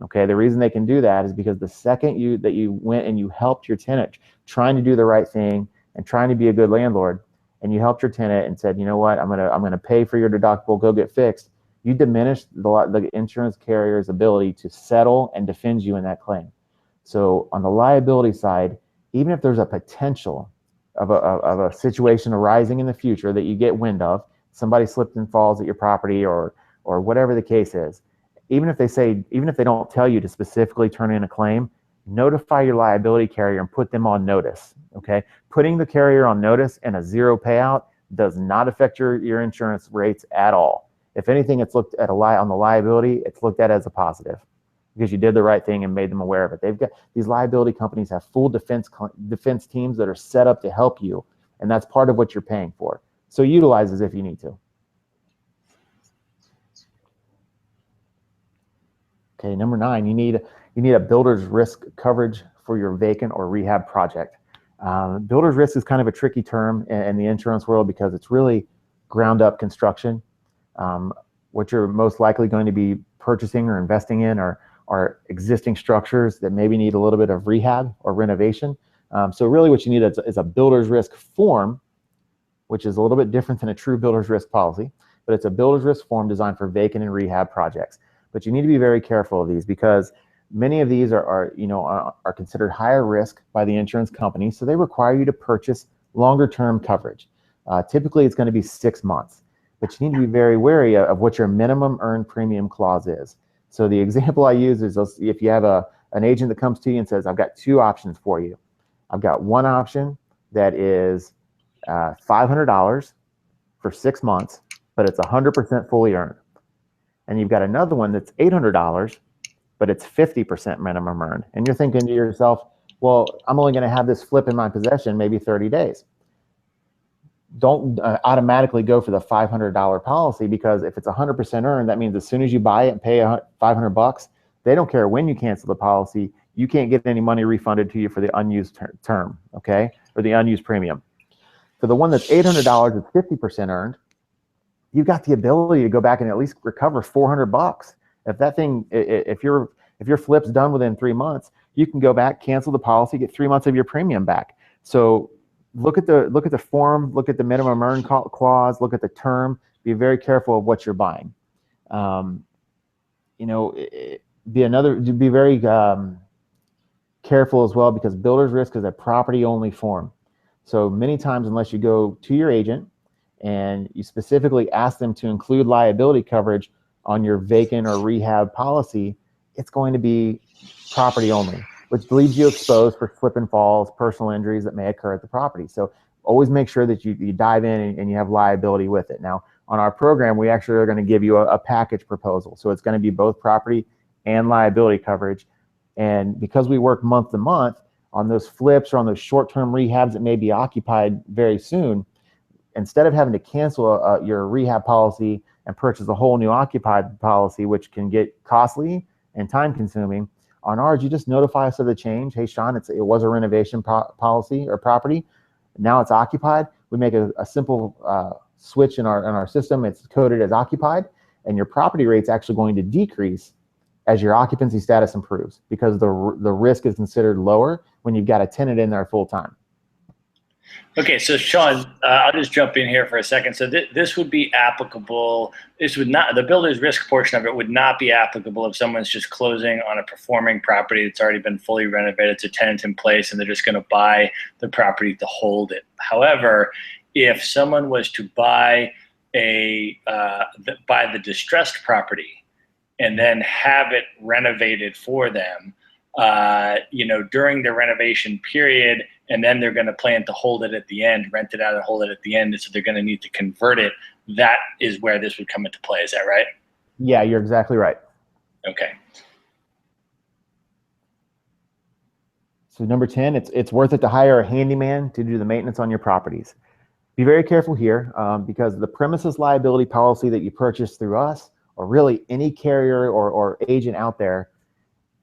[SPEAKER 2] Okay, the reason they can do that is because the second you went and you helped your tenant, trying to do the right thing and trying to be a good landlord, and you helped your tenant and said, you know what, I'm gonna pay for your deductible, go get fixed, you diminish the insurance carrier's ability to settle and defend you in that claim. So on the liability side, even if there's a potential of a situation arising in the future that you get wind of, somebody slipped and falls at your property or whatever the case is, even if they don't tell you to specifically turn in a claim, notify your liability carrier and put them on notice. Okay, putting the carrier on notice and a zero payout does not affect your insurance rates at all. If anything, it's looked at on the liability, it's looked at as a positive because you did the right thing and made them aware of it. These liability companies have full defense teams that are set up to help you, and that's part of what you're paying for. So utilize as if you need to. Okay, number 9, you need a builder's risk coverage for your vacant or rehab project. Builder's risk is kind of a tricky term in the insurance world because it's really ground up construction. What you're most likely going to be purchasing or investing in are existing structures that maybe need a little bit of rehab or renovation. So really what you need is a builder's risk form, which is a little bit different than a true builder's risk policy, but it's a builder's risk form designed for vacant and rehab projects. But you need to be very careful of these because many of these are considered higher risk by the insurance company, so they require you to purchase longer term coverage. Typically it's going to be 6 months, but you need to be very wary of what your minimum earned premium clause is. So the example I use is if you have an agent that comes to you and says, I've got 2 options for you. I've got one option that is $500 for 6 months, but it's 100% fully earned. And you've got another one that's $800, but it's 50% minimum earned. And you're thinking to yourself, well, I'm only going to have this flip in my possession maybe 30 days. Don't automatically go for the $500 policy, because if it's 100% earned, that means as soon as you buy it and pay $500, they don't care when you cancel the policy. You can't get any money refunded to you for the unused term, okay, or the unused premium. For the one that's $800, it's 50% earned. You've got the ability to go back and at least recover $400. If that thing, if your flip's done within 3 months, you can go back, cancel the policy, get 3 months of your premium back. So look at the form, look at the minimum earn clause, look at the term. Be very careful of what you're buying. Be very careful as well, because builder's risk is a property only form. So many times, unless you go to your agent and you specifically ask them to include liability coverage on your vacant or rehab policy, it's going to be property only, which leaves you exposed for slip and falls, personal injuries that may occur at the property. So always make sure that you dive in and you have liability with it. Now, on our program, we actually are going to give you a package proposal. So it's going to be both property and liability coverage. And because we work month to month on those flips or on those short-term rehabs that may be occupied very soon, instead of having to cancel your rehab policy and purchase a whole new occupied policy, which can get costly and time consuming, on ours, you just notify us of the change. Hey, Sean, it was a renovation policy or property. Now it's occupied. We make a simple switch in our system. It's coded as occupied, and your property rate's actually going to decrease as your occupancy status improves, because the risk is considered lower when you've got a tenant in there full time.
[SPEAKER 1] Okay, so Sean, I'll just jump in here for a second. So this would be applicable. This would not, the builder's risk portion of it would not be applicable if someone's just closing on a performing property that's already been fully renovated, it's a tenant in place, and they're just going to buy the property to hold it. However, if someone was to buy the distressed property and then have it renovated for them, during the renovation period, and then they're going to plan to hold it at the end, rent it out and hold it at the end, so they're going to need to convert it. That is where this would come into play. Is that right?
[SPEAKER 2] Yeah, you're exactly right.
[SPEAKER 1] Okay.
[SPEAKER 2] So number 10, it's worth it to hire a handyman to do the maintenance on your properties. Be very careful here, because the premises liability policy that you purchase through us, or really any carrier or agent out there,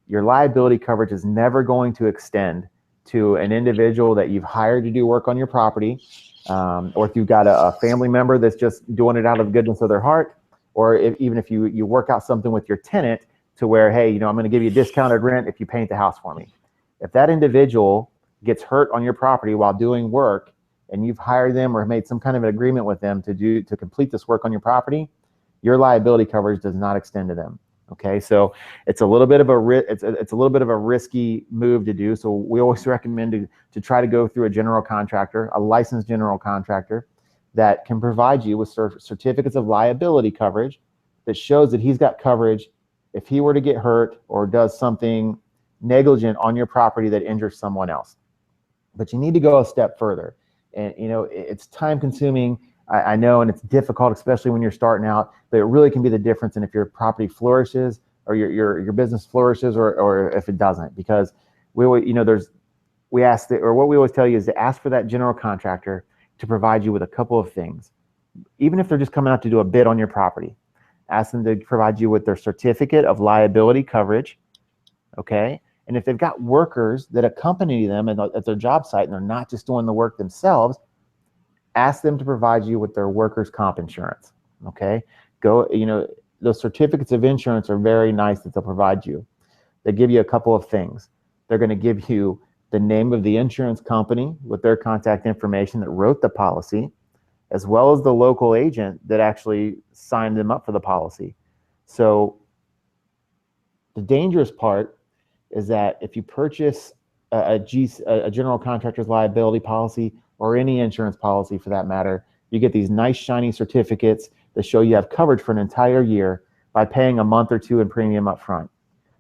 [SPEAKER 2] your liability coverage is never going to extend to an individual that you've hired to do work on your property, or if you've got a family member that's just doing it out of the goodness of their heart, or even if you work out something with your tenant to where, hey, I'm going to give you discounted rent if you paint the house for me. If that individual gets hurt on your property while doing work, and you've hired them or made some kind of an agreement with them to complete this work on your property, your liability coverage does not extend to them. Okay, so it's a little bit of a risky move to do. So we always recommend to try to go through a general contractor, a licensed general contractor that can provide you with certificates of liability coverage that shows that he's got coverage if he were to get hurt or does something negligent on your property that injures someone else. But you need to go a step further, and it's time consuming. I know, and it's difficult, especially when you're starting out, but it really can be the difference in if your property flourishes or your business flourishes or if it doesn't. Because what we always tell you is to ask for that general contractor to provide you with a couple of things. Even if they're just coming out to do a bid on your property, ask them to provide you with their certificate of liability coverage, okay? And if they've got workers that accompany them at their job site and they're not just doing the work themselves, ask them to provide you with their workers' comp insurance, okay? Those certificates of insurance are very nice that they'll provide you. They give you a couple of things. They're going to give you the name of the insurance company with their contact information that wrote the policy, as well as the local agent that actually signed them up for the policy. So the dangerous part is that if you purchase a general contractor's liability policy, or any insurance policy for that matter, you get these nice shiny certificates that show you have coverage for an entire year by paying a month or two in premium up front.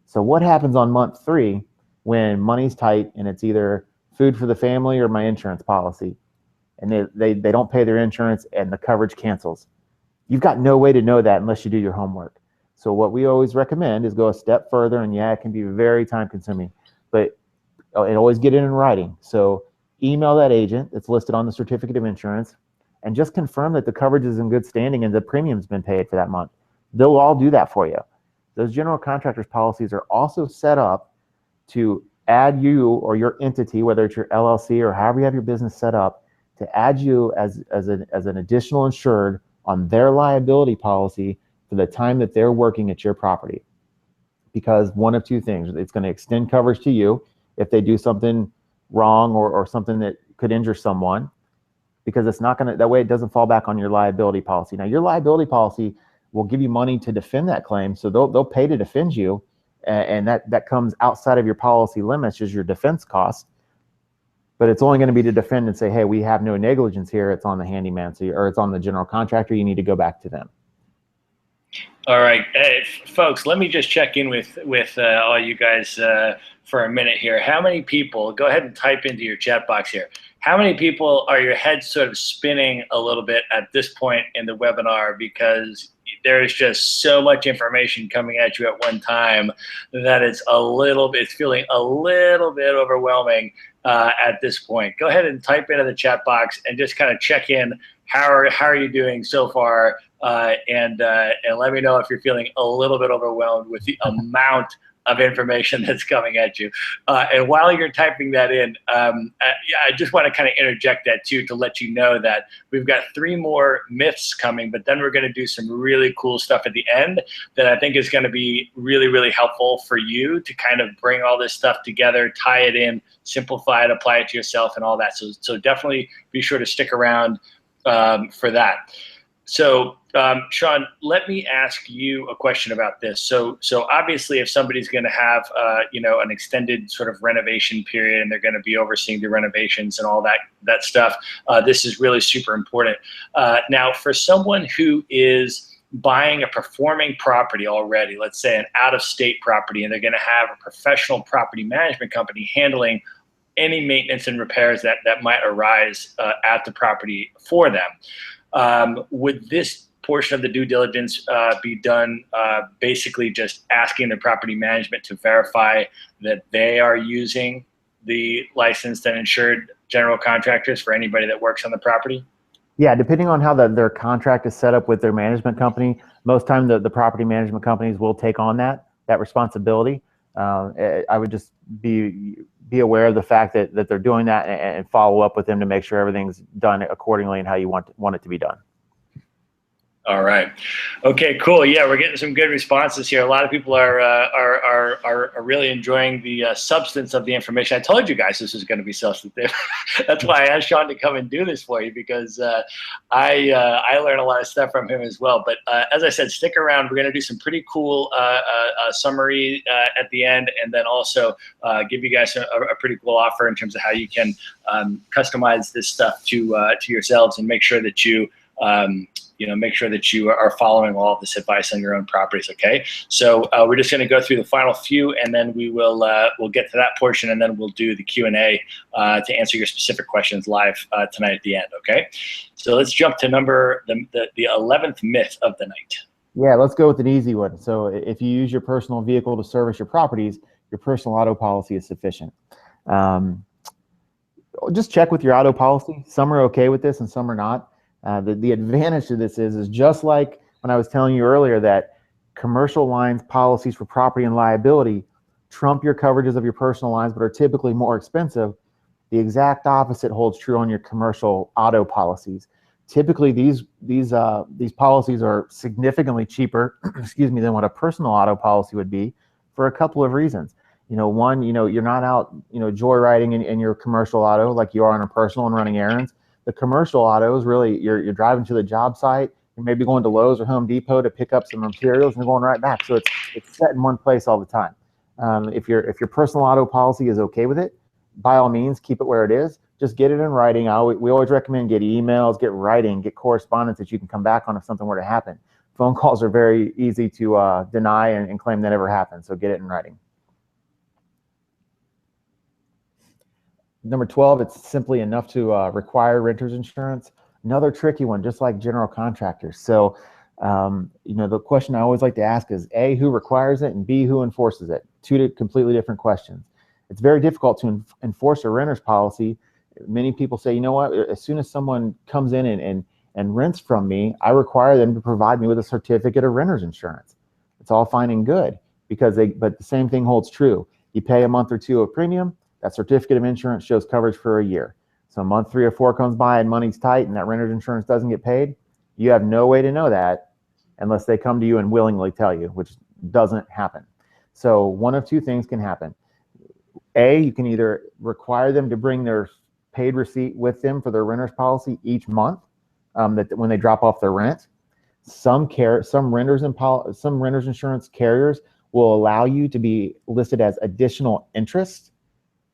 [SPEAKER 2] So what happens on month 3 when money's tight and it's either food for the family or my insurance policy, and they don't pay their insurance and the coverage cancels? You've got no way to know that unless you do your homework. So what we always recommend is go a step further, and yeah, it can be very time consuming, but always get it in writing. So email that agent that's listed on the certificate of insurance and just confirm that the coverage is in good standing and the premium's been paid for that month. They'll all do that for you. Those general contractors policies are also set up to add you or your entity, whether it's your LLC or however you have your business set up, to add you as an additional insured on their liability policy for the time that they're working at your property. Because one of two things: it's going to extend coverage to you if they do something wrong or something that could injure someone, because it's not going to, that way it doesn't fall back on your liability policy. Now, your liability policy will give you money to defend that claim, so they'll pay to defend you, and that comes outside of your policy limits as your defense cost. But it's only going to be to defend and say, hey, we have no negligence here. It's on the handyman, or it's on the general contractor. You need to go back to them.
[SPEAKER 1] All right, folks, let me just check in with all you guys for a minute here. How many people, go ahead and type into your chat box here, how many people are your heads sort of spinning a little bit at this point in the webinar, because there is just so much information coming at you at one time that it's feeling a little bit overwhelming at this point. Go ahead and type into the chat box and just kind of check in. How are you doing so far? And let me know if you're feeling a little bit overwhelmed with the amount of information that's coming at you. And while you're typing that in, I just want to kind of interject that too, to let you know that we've got 3 more myths coming, but then we're going to do some really cool stuff at the end that I think is going to be really, really helpful for you to kind of bring all this stuff together, tie it in, simplify it, apply it to yourself and all that. So definitely be sure to stick around for that. So, Sean, let me ask you a question about this. So obviously, if somebody's going to have, an extended sort of renovation period, and they're going to be overseeing the renovations and all that stuff, this is really super important. Now, for someone who is buying a performing property already, let's say an out-of-state property, and they're going to have a professional property management company handling any maintenance and repairs that might arise at the property for them, would this portion of the due diligence be done basically just asking the property management to verify that they are using the licensed and insured general contractors for anybody that works on the property?
[SPEAKER 2] Yeah, depending on how their contract is set up with their management company, most time the property management companies will take on that responsibility. I would just be aware of the fact that they're doing that, and follow up with them to make sure everything's done accordingly and how you want it to be done.
[SPEAKER 1] All right. Okay, cool. Yeah, we're getting some good responses here. A lot of people are really enjoying the substance of the information. I told you guys this is going to be substantive. That's why I asked Sean to come and do this for you, because I learned a lot of stuff from him as well. But as I said, stick around. We're going to do some pretty cool summary at the end, and then also give you guys a pretty cool offer in terms of how you can customize this stuff to yourselves, and make sure that you are following all of this advice on your own properties. Okay, so we're just going to go through the final few, and then we'll get to that portion, and then we'll do the Q&A to answer your specific questions live tonight at the end. Okay, so let's jump to the 11th myth of the night.
[SPEAKER 2] Yeah, let's go with an easy one. So if you use your personal vehicle to service your properties, your personal auto policy is sufficient. Just check with your auto policy. Some are okay with this and some are not. The advantage to this is just like when I was telling you earlier that commercial lines policies for property and liability trump your coverages of your personal lines, but are typically more expensive. The exact opposite holds true on your commercial auto policies. Typically, these policies are significantly cheaper, than what a personal auto policy would be, for a couple of reasons. One, you're not out, joyriding in your commercial auto like you are on a personal and running errands. The commercial auto is really, you're driving to the job site, you're maybe going to Lowe's or Home Depot to pick up some materials, and you're going right back. So it's set in one place all the time. If your personal auto policy is okay with it, by all means, keep it where it is. Just get it in writing. We always recommend get emails, get writing, get correspondence that you can come back on if something were to happen. Phone calls are very easy to deny and claim that never happened, so get it in writing. Number 12, it's simply enough to require renter's insurance. Another tricky one, just like general contractors. So, the question I always like to ask is A, who requires it, and B, who enforces it? Two completely different questions. It's very difficult to enforce a renter's policy. Many people say, you know what, as soon as someone comes in and rents from me, I require them to provide me with a certificate of renter's insurance. It's all fine and good, but the same thing holds true. You pay a month or two of premium, that certificate of insurance shows coverage for a year. So month 3 or 4 comes by and money's tight and that renter's insurance doesn't get paid, you have no way to know that unless they come to you and willingly tell you, which doesn't happen. So one of two things can happen. A, you can either require them to bring their paid receipt with them for their renter's policy each month, that when they drop off their rent. Some renters insurance carriers will allow you to be listed as additional interest.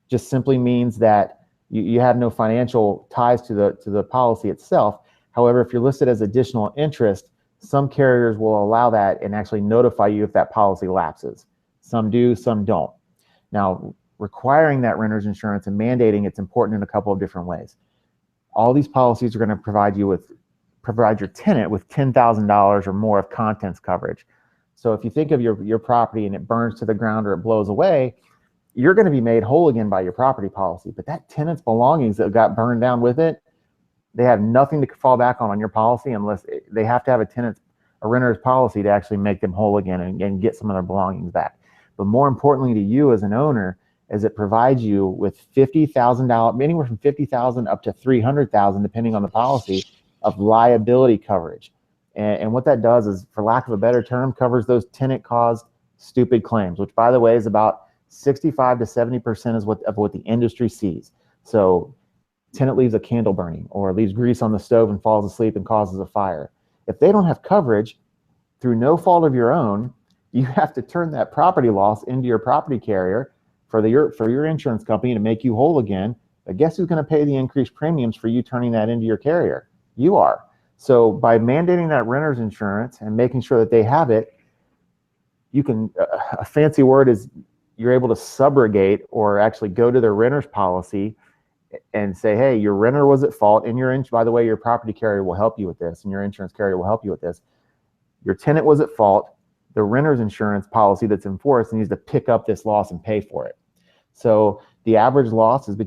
[SPEAKER 2] Just simply means that you have no financial ties to the policy itself. However, if you're listed as additional interest, some carriers will allow that and actually notify you if that policy lapses. Some do, some don't. Now, requiring that renter's insurance and mandating it's important in a couple of different ways. All these policies are going to provide your tenant with $10,000 or more of contents coverage. So if you think of your property and it burns to the ground or it blows away, you're going to be made whole again by your property policy. But that tenant's belongings that got burned down with it, they have nothing to fall back on your policy unless they have to have a renter's policy to actually make them whole again and get some of their belongings back. But more importantly to you as an owner, is it provides you with $50,000, anywhere from $50,000 up to $300,000, depending on the policy, of liability coverage. And what that does is, for lack of a better term, covers those tenant-caused stupid claims, which, by the way, is about 65 to 70% of what the industry sees. So tenant leaves a candle burning or leaves grease on the stove and falls asleep and causes a fire. If they don't have coverage, through no fault of your own, you have to turn that property loss into your property carrier for your insurance company to make you whole again. But guess who's going to pay the increased premiums for you turning that into your carrier? You are. So by mandating that renter's insurance and making sure that they have it, you can, a fancy word is, you're able to subrogate or actually go to their renter's policy and say, hey, your renter was at fault, and by the way, your property carrier will help you with this, and your insurance carrier will help you with this. Your tenant was at fault. The renter's insurance policy that's enforced needs to pick up this loss and pay for it. So the average loss is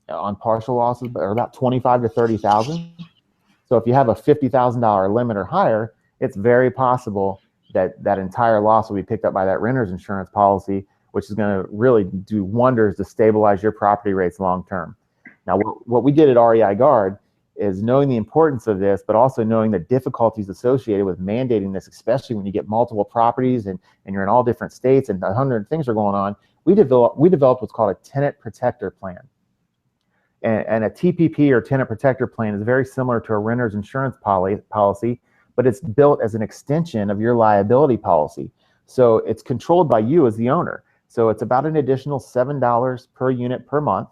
[SPEAKER 2] on partial losses, are about 25 to 30,000. So if you have a $50,000 limit or higher, it's very possible that that entire loss will be picked up by that renter's insurance policy, which is going to really do wonders to stabilize your property rates long term. Now, what we did at REI Guard is knowing the importance of this, but also knowing the difficulties associated with mandating this, especially when you get multiple properties and you're in all different states and 100 things are going on. We developed what's called a tenant protector plan. And a TPP, or tenant protector plan, is very similar to a renter's insurance policy, but it's built as an extension of your liability policy. So it's controlled by you as the owner. So it's about an additional $7 per unit per month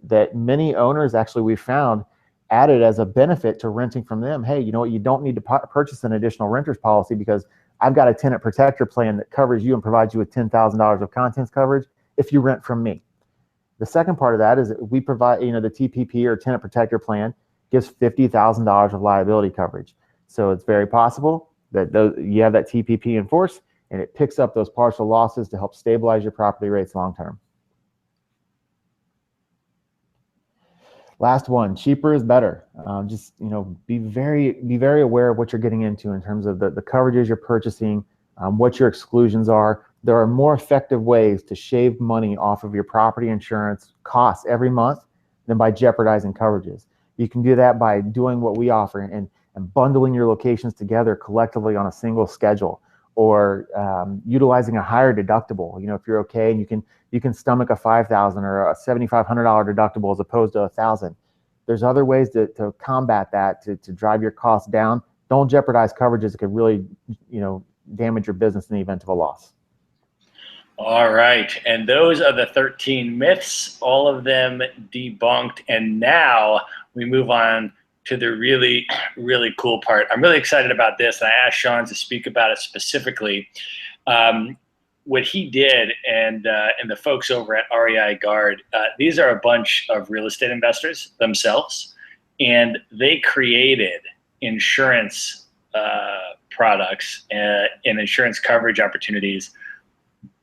[SPEAKER 2] that many owners, actually, we found, added as a benefit to renting from them. Hey, you know what? You don't need to purchase an additional renter's policy because I've got a tenant protector plan that covers you and provides you with $10,000 of contents coverage if you rent from me. The second part of that is that we provide, the TPP, or tenant protector plan, gives $50,000 of liability coverage. So it's very possible that you have that TPP in force and it picks up those partial losses to help stabilize your property rates long term. Last one, cheaper is better. Just be very aware of what you're getting into in terms of the coverages you're purchasing, what your exclusions are. There are more effective ways to shave money off of your property insurance costs every month than by jeopardizing coverages. You can do that by doing what we offer and bundling your locations together collectively on a single schedule, or utilizing a higher deductible. If you're okay and you can stomach a $5,000 or a $7,500 deductible as opposed to $1,000. There's other ways to combat that, to drive your costs down. Don't jeopardize coverages that could really damage your business in the event of a loss.
[SPEAKER 1] All right, and those are the 13 myths, all of them debunked, and now we move on to the really, really cool part. I'm really excited about this, and I asked Sean to speak about it specifically. What he did, and the folks over at REI Guard, these are a bunch of real estate investors themselves, and they created insurance products and insurance coverage opportunities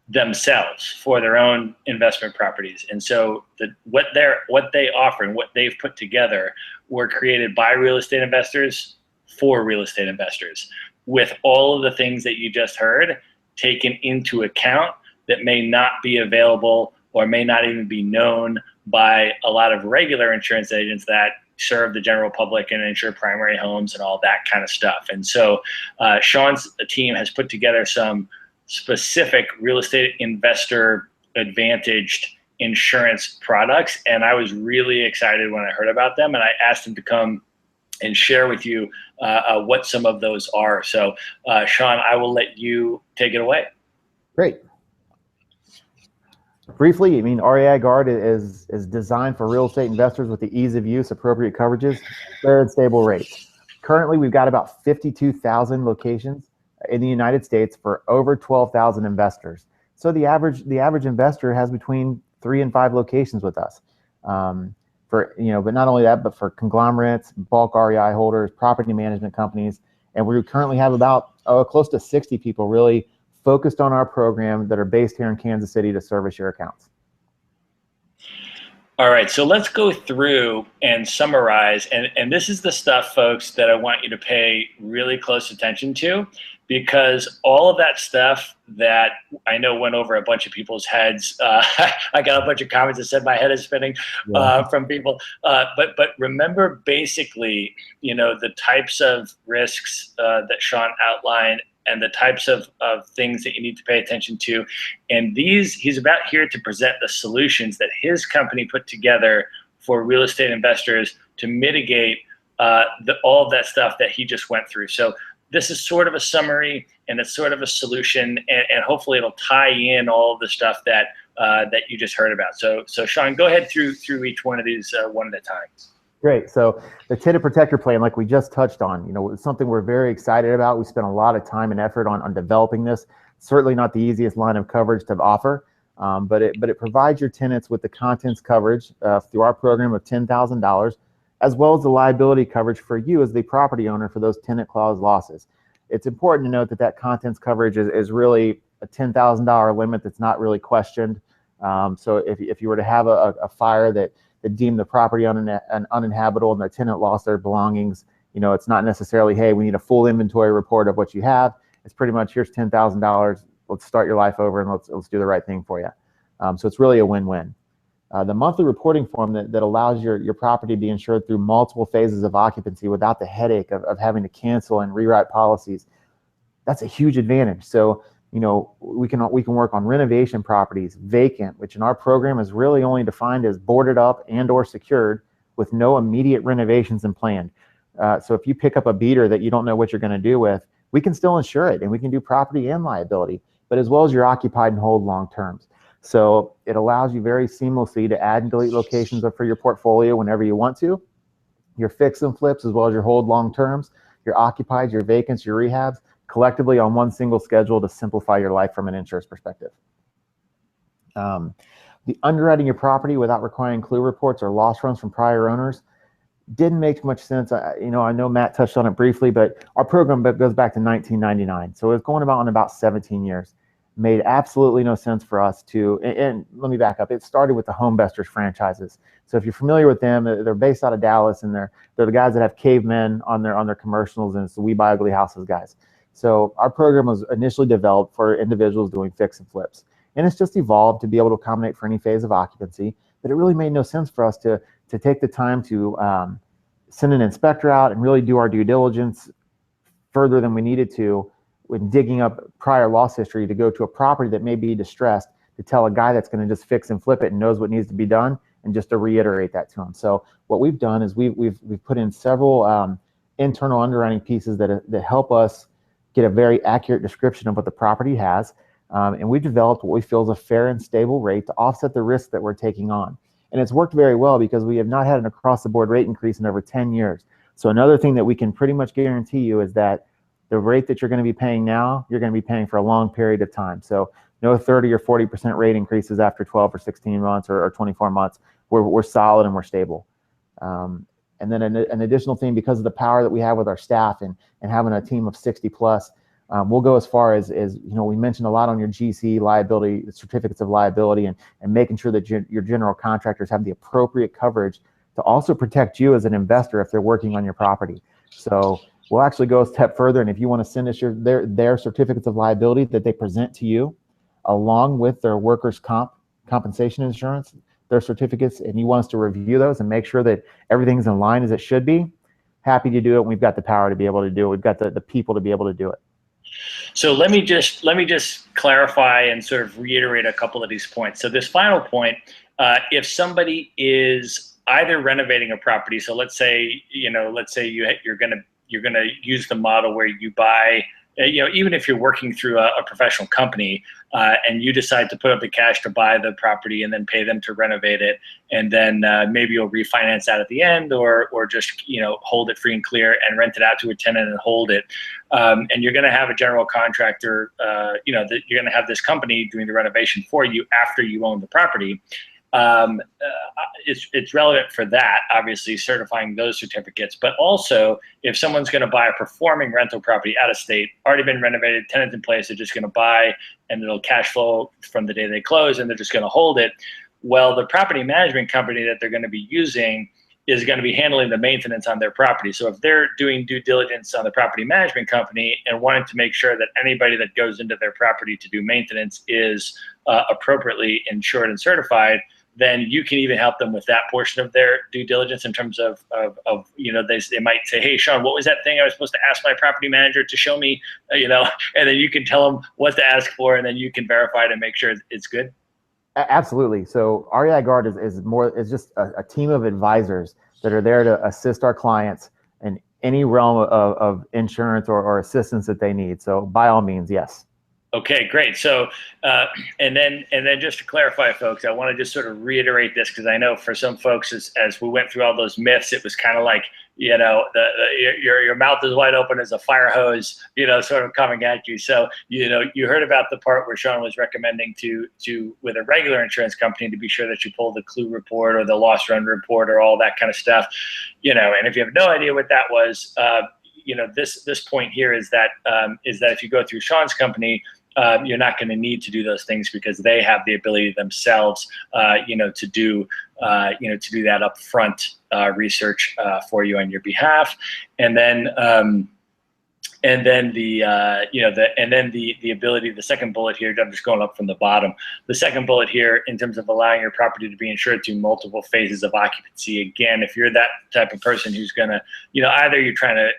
[SPEAKER 1] themselves for their own investment properties. And so what they offer and what they've put together were created by real estate investors for real estate investors, with all of the things that you just heard taken into account that may not be available or may not even be known by a lot of regular insurance agents that serve the general public and insure primary homes and all that kind of stuff. And so Sean's team has put together some specific real estate investor advantaged insurance products, and I was really excited when I heard about them, and I asked him to come and share with you what some of those are. So Sean, I will let you take it away.
[SPEAKER 2] Great. Briefly, I mean, REI Guard is designed for real estate investors with the ease of use, appropriate coverages, fair and stable rates. Currently, we've got about 52,000 locations in the United States for over 12,000 investors. So the average investor has between 3 and 5 locations with us. But not only that, but for conglomerates, bulk REI holders, property management companies, and we currently have about close to 60 people really focused on our program that are based here in Kansas City to service your accounts.
[SPEAKER 1] All right, so let's go through and summarize, and this is the stuff, folks, that I want you to pay really close attention to, because all of that stuff that I know went over a bunch of people's heads, I got a bunch of comments that said my head is spinning from people, but remember basically, the types of risks that Sean outlined and the types of things that you need to pay attention to. And he's about here to present the solutions that his company put together for real estate investors to mitigate all of that stuff that he just went through. So this is sort of a summary, and it's sort of a solution, and hopefully it'll tie in all of the stuff that you just heard about. So Sean, go ahead through each one of these one at a time.
[SPEAKER 2] Great. So the tenant protector plan, like we just touched on, it's something we're very excited about. We spent a lot of time and effort on developing this. Certainly not the easiest line of coverage to offer, but it provides your tenants with the contents coverage through our program of $10,000, as well as the liability coverage for you as the property owner for those tenant clause losses. It's important to note that contents coverage is really a $10,000 limit that's not really questioned. So if you were to have a fire that deemed the property uninhabitable and the tenant lost their belongings, it's not necessarily, hey, we need a full inventory report of what you have. It's pretty much, here's $10,000. Let's start your life over and let's do the right thing for you. So it's really a win-win. The monthly reporting form that allows your property to be insured through multiple phases of occupancy without the headache of having to cancel and rewrite policies, that's a huge advantage. So we can work on renovation properties, vacant, which in our program is really only defined as boarded up and or secured with no immediate renovations in planned. So if you pick up a beater that you don't know what you're going to do with, we can still insure it, and we can do property and liability, but as well as your occupied and hold long terms. So it allows you very seamlessly to add and delete locations for your portfolio whenever you want to, your fix and flips, as well as your hold long terms, your occupied, your vacants, your rehabs, collectively on one single schedule to simplify your life from an insurance perspective. The underwriting your property without requiring clue reports or loss runs from prior owners didn't make much sense. I know Matt touched on it briefly, but our program goes back to 1999. So it's going on about 17 years. Made absolutely no sense for us to, and let me back up. It started with the Homebesters franchises. So if you're familiar with them, they're based out of Dallas, and they're the guys that have cavemen on their commercials, and it's the We Buy Ugly Houses guys. So our program was initially developed for individuals doing fix and flips, and it's just evolved to be able to accommodate for any phase of occupancy. But it really made no sense for us to take the time to send an inspector out and really do our due diligence further than we needed to when digging up prior loss history to go to a property that may be distressed to tell a guy that's going to just fix and flip it and knows what needs to be done, and just to reiterate that to him. So what we've done is we've put in several internal underwriting pieces that help us get a very accurate description of what the property has. And we've developed what we feel is a fair and stable rate to offset the risk that we're taking on. And it's worked very well because we have not had an across-the-board rate increase in over 10 years. So another thing that we can pretty much guarantee you is that the rate that you're going to be paying now, you're going to be paying for a long period of time. So no 30 or 40% rate increases after 12 or 16 months or 24 months. We're solid and we're stable. And then an additional thing, because of the power that we have with our staff and having a team of 60 plus, we'll go as far as we mentioned a lot on your GC liability, certificates of liability, and making sure that your general contractors have the appropriate coverage to also protect you as an investor if they're working on your property. So we'll actually go a step further, and if you want to send us their certificates of liability that they present to you, along with their workers' comp compensation insurance, their certificates, and you want us to review those and make sure that everything's in line as it should be, happy to do it. We've got the power to be able to do it. We've got the people to be able to do it.
[SPEAKER 1] So let me just clarify and sort of reiterate a couple of these points. So this final point, if somebody is either renovating a property, so let's say you're gonna use the model where you buy, even if you're working through a professional company, and you decide to put up the cash to buy the property and then pay them to renovate it, and then maybe you'll refinance that at the end, or just hold it free and clear and rent it out to a tenant and hold it. And you're going to have a general contractor, you're going to have this company doing the renovation for you after you own the property. It's relevant for that, obviously, certifying those certificates. But also, if someone's going to buy a performing rental property out of state, already been renovated, tenant in place, they're just going to buy, and it'll cash flow from the day they close, and they're just going to hold it. Well, the property management company that they're going to be using is going to be handling the maintenance on their property. So if they're doing due diligence on the property management company and wanting to make sure that anybody that goes into their property to do maintenance is appropriately insured and certified, then you can even help them with that portion of their due diligence in terms of they might say, hey, Sean, what was that thing I was supposed to ask my property manager to show me, and then you can tell them what to ask for, and then you can verify it and make sure it's good.
[SPEAKER 2] Absolutely. So REI Guard is just a team of advisors that are there to assist our clients in any realm of insurance or assistance that they need. So by all means, yes.
[SPEAKER 1] Okay, great. So, and then just to clarify, folks, I want to just sort of reiterate this, because I know for some folks, as we went through all those myths, it was kind of like, your mouth is wide open as a fire hose, sort of coming at you. So, you heard about the part where Sean was recommending to with a regular insurance company to be sure that you pull the clue report or the loss run report or all that kind of stuff, and if you have no idea what that was, this point here is that if you go through Sean's company, you're not going to need to do those things, because they have the ability themselves, to do that upfront research for you on your behalf, and then the ability. The second bullet here, I'm just going up from the bottom. The second bullet here, in terms of allowing your property to be insured through multiple phases of occupancy. Again, if you're that type of person who's going to, either you're trying to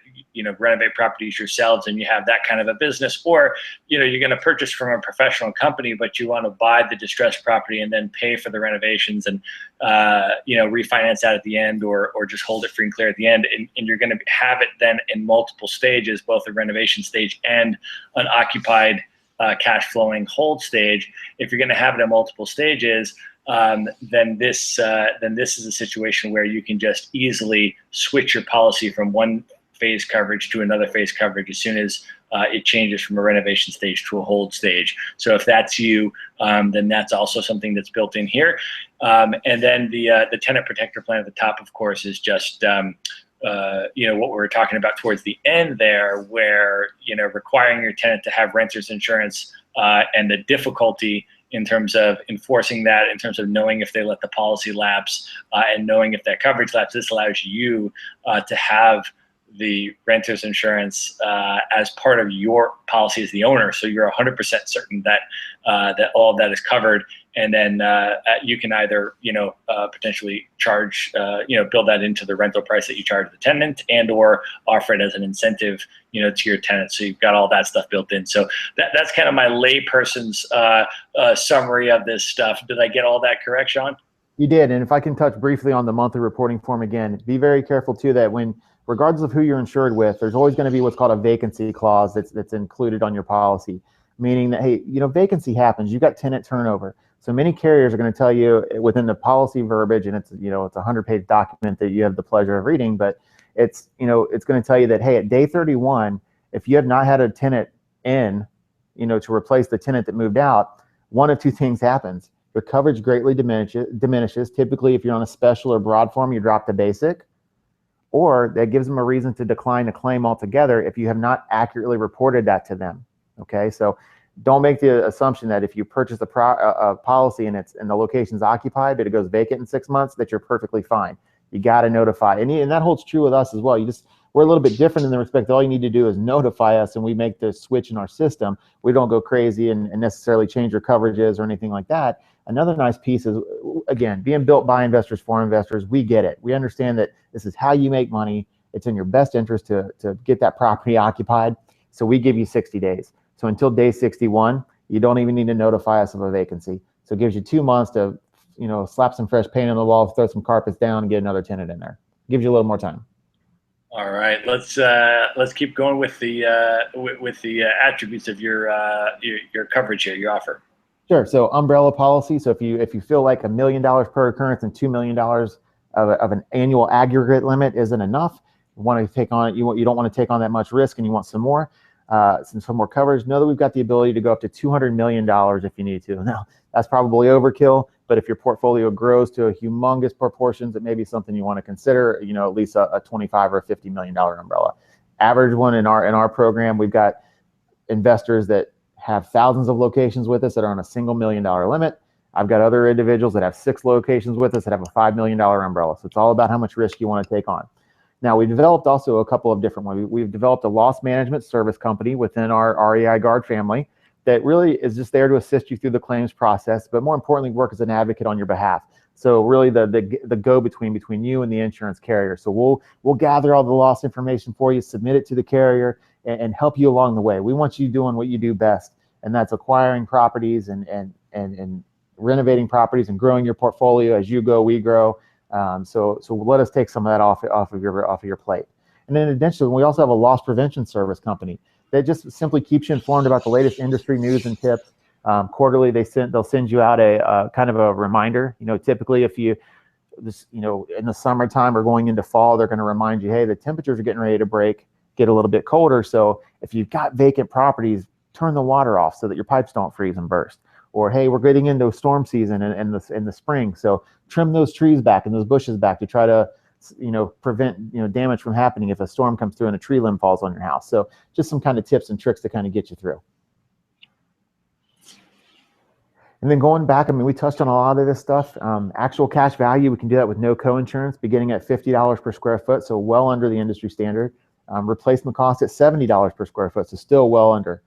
[SPEAKER 1] renovate properties yourselves and you have that kind of a business, or you're going to purchase from a professional company, but you want to buy the distressed property and then pay for the renovations and refinance that at the end, or just hold it free and clear at the end, and you're going to have it then in multiple stages, both a renovation stage and an occupied cash flowing hold stage. If you're going to have it in multiple stages, then this is a situation where you can just easily switch your policy from one phase coverage to another phase coverage as soon as it changes from a renovation stage to a hold stage. So if that's you, then that's also something that's built in here. And then the tenant protector plan at the top, of course, is just what we were talking about towards the end there, where requiring your tenant to have renter's insurance, and the difficulty in terms of enforcing that, in terms of knowing if they let the policy lapse, and knowing if that coverage lapse. This allows you to have the renter's insurance as part of your policy as the owner, so you're 100% certain that that all of that is covered, and then you can either potentially charge build that into the rental price that you charge the tenant, and or offer it as an incentive to your tenant. So you've got all that stuff built in. So that's kind of my layperson's summary of this stuff. Did I get all that correct, Sean?
[SPEAKER 2] You did. And if I can touch briefly on the monthly reporting form again, be very careful too that regardless of who you're insured with, there's always going to be what's called a vacancy clause that's included on your policy, meaning that, hey, vacancy happens. You've got tenant turnover. So many carriers are going to tell you within the policy verbiage, and it's a 100-page document that you have the pleasure of reading, but it's going to tell you that, hey, at day 31, if you have not had a tenant in, to replace the tenant that moved out, one of two things happens. Your coverage greatly diminishes. Typically, if you're on a special or broad form, you drop to basic, or that gives them a reason to decline a claim altogether if you have not accurately reported that to them. Okay, so don't make the assumption that if you purchase a policy and the location's occupied, but it goes vacant in 6 months, that you're perfectly fine. You got to notify, and that holds true with us as well. We're a little bit different in the respect that all you need to do is notify us and we make the switch in our system. We don't go crazy and necessarily change your coverages or anything like that. Another nice piece is, again, being built by investors for investors. We get it. We understand that this is how you make money. It's in your best interest to get that property occupied. So we give you 60 days. So until day 61, you don't even need to notify us of a vacancy. So it gives you 2 months to, slap some fresh paint on the wall, throw some carpets down, and get another tenant in there. Gives you a little more time.
[SPEAKER 1] All right, let's keep going with the attributes of your coverage here, your offer.
[SPEAKER 2] Sure. So umbrella policy. So if you feel like $1 million per occurrence and $2 million of an annual aggregate limit isn't enough, you want to take on you don't want to take on that much risk and you want some more coverage, know that we've got the ability to go up to $200 million if you need to. Now that's probably overkill, but if your portfolio grows to a humongous proportions, it may be something you want to consider. At least a $25 or $50 million umbrella. Average one in our program, we've got investors that have thousands of locations with us that are on a $1 million limit. I've got other individuals that have 6 locations with us that have a $5 million umbrella. So it's all about how much risk you want to take on. Now, we developed also a couple of different ones. We've developed a loss management service company within our REI Guard family that really is just there to assist you through the claims process, but more importantly, work as an advocate on your behalf. So really the go-between between you and the insurance carrier. So we'll gather all the loss information for you, submit it to the carrier, and help you along the way. We want you doing what you do best, and that's acquiring properties and renovating properties and growing your portfolio. As you go, we grow. So let us take some of that off of your plate. And then additionally, we also have a loss prevention service company that just simply keeps you informed about the latest industry news and tips. Quarterly, they'll send you out a kind of a reminder. Typically if you in the summertime or going into fall, they're going to remind you, hey, the temperatures are getting ready to get a little bit colder. So if you've got vacant properties, turn the water off so that your pipes don't freeze and burst. Or, hey, we're getting into storm season in the spring, so trim those trees back and those bushes back to try to prevent damage from happening if a storm comes through and a tree limb falls on your house. So just some kind of tips and tricks to kind of get you through. And then going back, we touched on a lot of this stuff. Actual cash value, we can do that with no co-insurance, beginning at $50 per square foot, so well under the industry standard. Replacement cost at $70 per square foot, so still well under.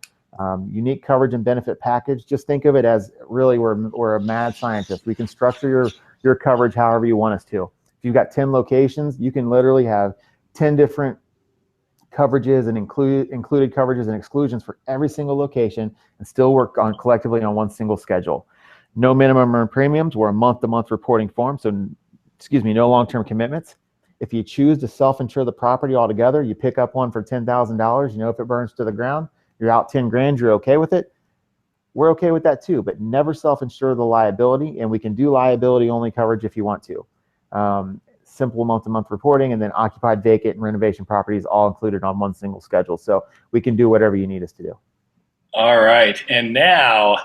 [SPEAKER 2] Unique coverage and benefit package. Just think of it as really we're a mad scientist. We can structure your coverage however you want us to. If you've got 10 locations, you can literally have 10 different coverages and included coverages and exclusions for every single location and still work collectively on one single schedule. No minimum earned premiums. We're a month-to-month reporting form, so no long-term commitments. If you choose to self-insure the property altogether, you pick up one for $10,000. If it burns to the ground, you're out 10 grand, you're okay with it. We're okay with that too, but never self-insure the liability, and we can do liability only coverage if you want to. Simple month-to-month reporting, and then occupied, vacant, and renovation properties all included on one single schedule. So we can do whatever you need us to do. All
[SPEAKER 1] right, and now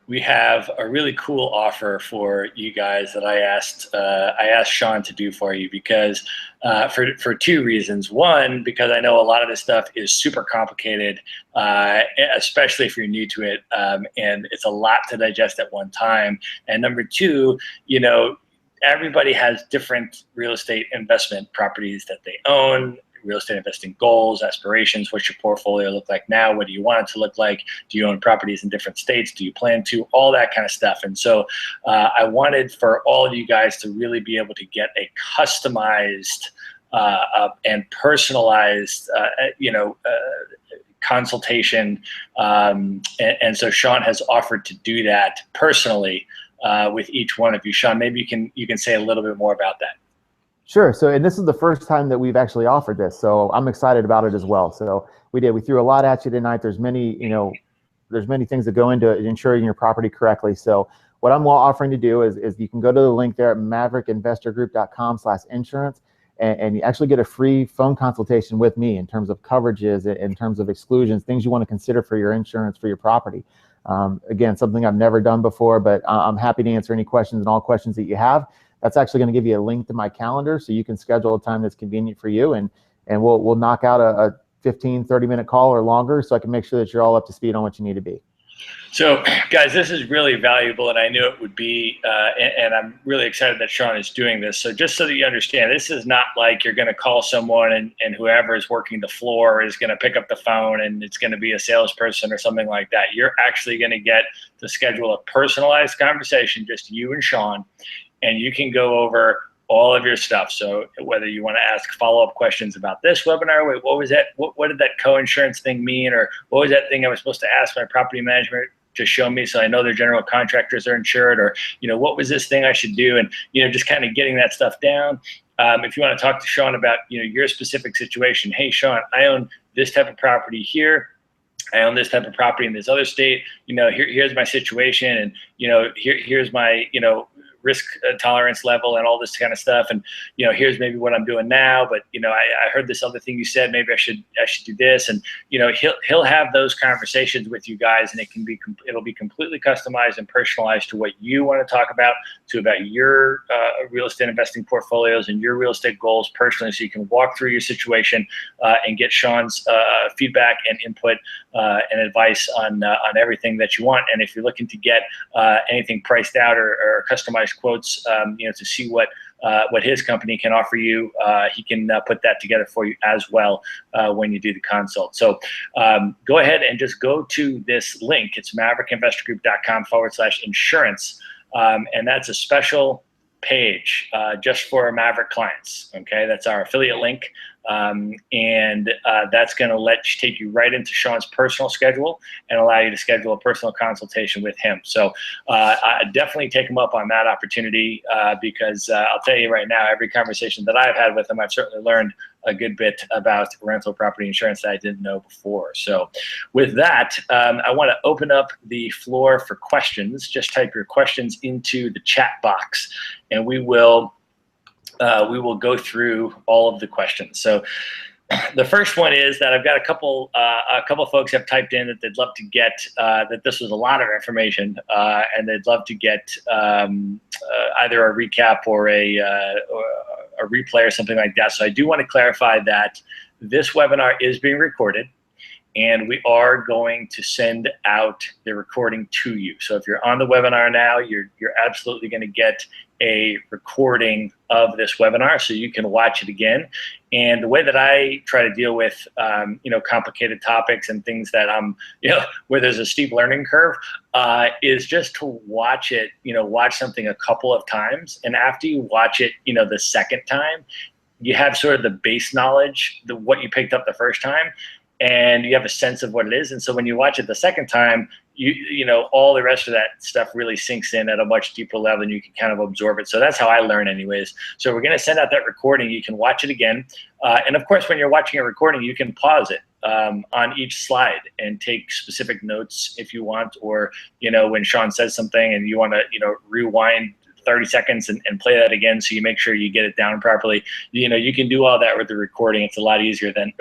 [SPEAKER 1] we have a really cool offer for you guys that I asked Sean to do for you because for 2 reasons. One, because I know a lot of this stuff is super complicated, especially if you're new to it, and it's a lot to digest at one time. And number 2, everybody has different real estate investment properties that they own, real estate investing goals, aspirations. What's your portfolio look like now? What do you want it to look like? Do you own properties in different states? Do you plan to? All that kind of stuff. And so I wanted for all of you guys to really be able to get a customized and personalized, consultation. And so Sean has offered to do that personally with each one of you. Sean, maybe you can say a little bit more about that.
[SPEAKER 2] Sure. So, and this is the first time that we've actually offered this, so I'm excited about it as well. So we threw a lot at you tonight. There's many things that go into insuring your property correctly. So what I'm offering to do is you can go to the link there at maverickinvestorgroup.com/insurance and you actually get a free phone consultation with me in terms of coverages, in terms of exclusions, things you want to consider for your insurance for your property. Again, something I've never done before, but I'm happy to answer any questions and all questions that you have. That's actually going to give you a link to my calendar so you can schedule a time that's convenient for you, and we'll knock out a 15, 30-minute call or longer so I can make sure that you're all up to speed on what you need to be.
[SPEAKER 1] So, guys, this is really valuable, and I knew it would be, and I'm really excited that Sean is doing this. So just so that you understand, this is not like you're going to call someone and whoever is working the floor is going to pick up the phone and it's going to be a salesperson or something like that. You're actually going to get to schedule a personalized conversation, just you and Sean, and you can go over all of your stuff. So whether you want to ask follow-up questions about this webinar, wait, what was that? What did that co-insurance thing mean? Or what was that thing I was supposed to ask my property management to show me so I know their general contractors are insured? Or, what was this thing I should do? And, just kind of getting that stuff down. If you want to talk to Sean about, your specific situation, hey, Sean, I own this type of property here. I own this type of property in this other state. Here's my situation, and here's my risk tolerance level and all this kind of stuff. And here's maybe what I'm doing now. But I heard this other thing you said. Maybe I should do this. And he'll have those conversations with you guys, and it'll be completely customized and personalized to what you want to talk about, about your real estate investing portfolios and your real estate goals personally, so you can walk through your situation and get Sean's feedback and input and advice on everything that you want. And if you're looking to get anything priced out or customized quotes, to see what his company can offer you, he can put that together for you as well when you do the consult. So go ahead and just go to this link. It's maverickinvestorgroup.com/insurance. And that's a special page just for Maverick clients. Okay, that's our affiliate link. And that's going to take you right into Sean's personal schedule and allow you to schedule a personal consultation with him. So I definitely take him up on that opportunity because I'll tell you right now, every conversation that I've had with him, I've certainly learned a good bit about rental property insurance that I didn't know before. So with that, I want to open up the floor for questions. Just type your questions into the chat box, and we will go through all of the questions. So the first one is that I've got a couple folks have typed in that they'd love to get that this was a lot of information, and they'd love to get either a recap or a replay or something like that. So I do want to clarify that this webinar is being recorded, and we are going to send out the recording to you. So if you're on the webinar now, you're absolutely going to get a recording of this webinar so you can watch it again. And the way that I try to deal with complicated topics and things that where there's a steep learning curve is just to watch it, watch something a couple of times. And after you watch it, the second time, you have sort of the base knowledge, what you picked up the first time, and you have a sense of what it is. And so when you watch it the second time, all the rest of that stuff really sinks in at a much deeper level, and you can kind of absorb it. So that's how I learn anyways. So we're going to send out that recording. You can watch it again. And of course, when you're watching a recording, you can pause it on each slide and take specific notes if you want, or, when Sean says something and you want to, rewind 30 seconds and play that again so you make sure you get it down properly. You can do all that with the recording. It's a lot easier than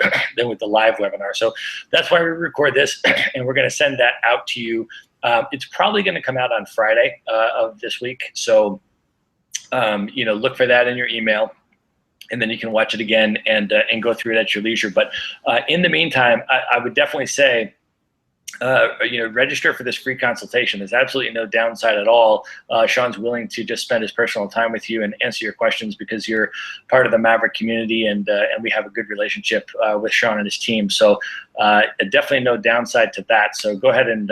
[SPEAKER 1] with the live webinar. So that's why we record this, and we're going to send that out to you. It's probably going to come out on Friday of this week. So, look for that in your email, and then you can watch it again and go through it at your leisure. But in the meantime, I would definitely say, register for this free consultation. There's absolutely no downside at all. Sean's willing to just spend his personal time with you and answer your questions because you're part of the Maverick community, and we have a good relationship with Sean and his team. So definitely no downside to that. So go ahead and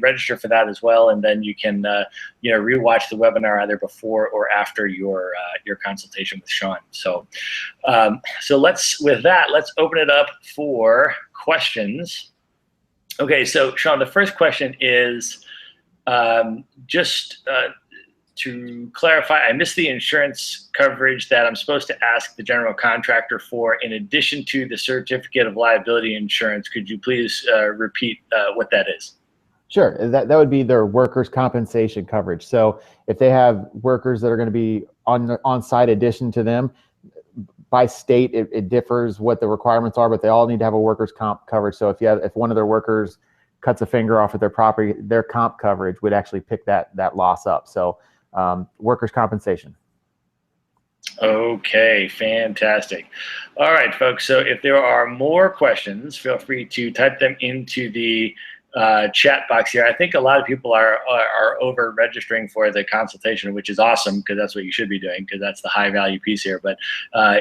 [SPEAKER 1] register for that as well, and then you can rewatch the webinar either before or after your consultation with Sean. So let's open it up for questions. Okay, so Sean, the first question is just to clarify, I missed the insurance coverage that I'm supposed to ask the general contractor for in addition to the certificate of liability insurance. Could you please repeat what that is?
[SPEAKER 2] Sure, that would be their workers' compensation coverage. So if they have workers that are going to be on-site addition to them, by state, it differs what the requirements are, but they all need to have a workers' comp coverage. So if one of their workers cuts a finger off at their property, their comp coverage would actually pick that loss up. So workers' compensation.
[SPEAKER 1] Okay, fantastic. All right, folks. So if there are more questions, feel free to type them into the chat box here. I think a lot of people are over registering for the consultation, which is awesome because that's what you should be doing because that's the high value piece here. But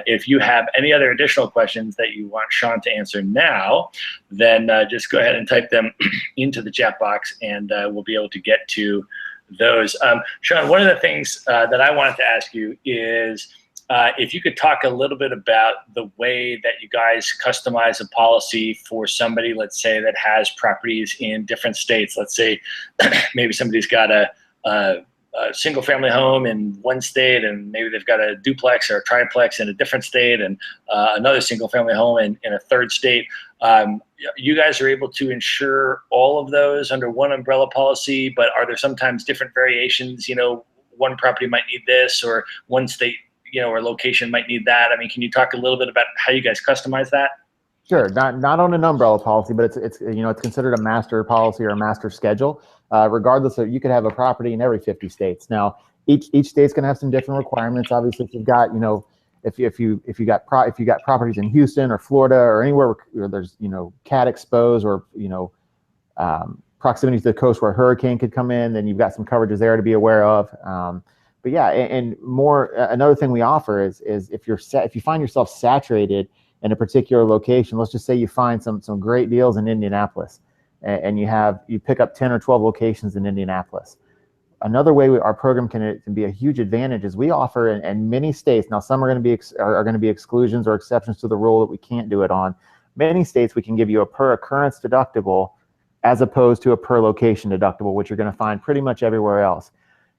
[SPEAKER 1] if you have any other additional questions that you want Sean to answer now, then just go ahead and type them into the chat box and we'll be able to get to those. Sean, one of the things that I wanted to ask you is if you could talk a little bit about the way that you guys customize a policy for somebody, let's say, that has properties in different states. Let's say maybe somebody's got a single family home in one state, and maybe they've got a duplex or a triplex in a different state, and another single family home in a third state. You guys are able to insure all of those under one umbrella policy, but are there sometimes different variations? You know, one property might need this, or one state, you know, or location might need that. I mean, can you talk a little bit about how you guys customize that?
[SPEAKER 2] Sure, not on an umbrella policy, but it's you know, it's considered a master policy or a master schedule. Regardless of, you could have a property in every 50 states. Now, each state's going to have some different requirements. Obviously, if you've got, you know, if you got properties in Houston or Florida or anywhere where there's, you know, cat exposed, or, you know, proximity to the coast where a hurricane could come in, then you've got some coverages there to be aware of. But yeah, and more, another thing we offer is if you find yourself saturated in a particular location, let's just say you find some great deals in Indianapolis, and you pick up 10 or 12 locations in Indianapolis. Another way our program can be a huge advantage is we offer in many states. Now, some are going to be exclusions or exceptions to the rule that we can't do it on. Many states we can give you a per occurrence deductible as opposed to a per location deductible, which you're going to find pretty much everywhere else.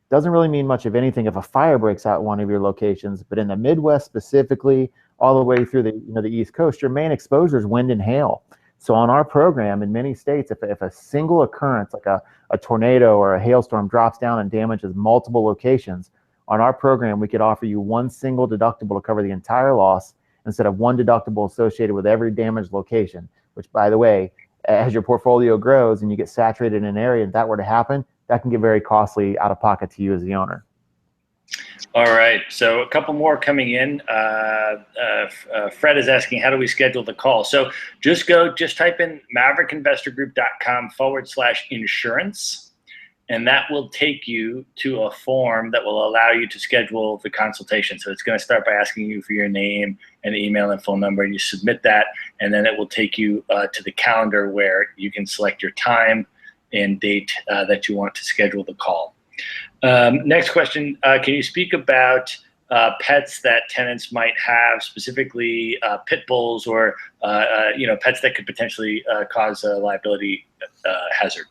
[SPEAKER 2] Doesn't really mean much of anything if a fire breaks out at one of your locations, but in the Midwest specifically, all the way through the East Coast, your main exposure is wind and hail. So on our program, in many states, if a single occurrence, like a tornado or a hailstorm, drops down and damages multiple locations, on our program, we could offer you one single deductible to cover the entire loss instead of one deductible associated with every damaged location, which, by the way, as your portfolio grows and you get saturated in an area, if that were to happen, that can get very costly out of pocket to you as the owner.
[SPEAKER 1] All right, so a couple more coming in. Fred is asking, how do we schedule the call? So just type in maverickinvestorgroup.com/insurance, and that will take you to a form that will allow you to schedule the consultation. So it's going to start by asking you for your name and email and phone number, and you submit that, and then it will take you to the calendar where you can select your time and date that you want to schedule the call. Next question, can you speak about pets that tenants might have, specifically pit bulls or you know, pets that could potentially cause a liability hazard?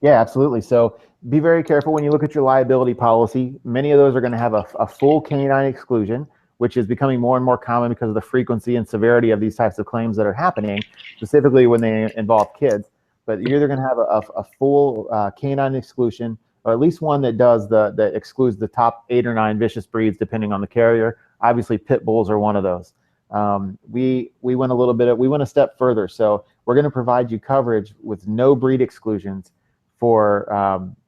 [SPEAKER 2] Yeah, absolutely. So be very careful when you look at your liability policy. Many of those are going to have a full canine exclusion, which is becoming more and more common because of the frequency and severity of these types of claims that are happening, specifically when they involve kids. But you're either going to have a full canine exclusion, or at least one that excludes the top 8 or 9 vicious breeds, depending on the carrier. Obviously, pit bulls are one of those. We went a step further. So we're going to provide you coverage with no breed exclusions for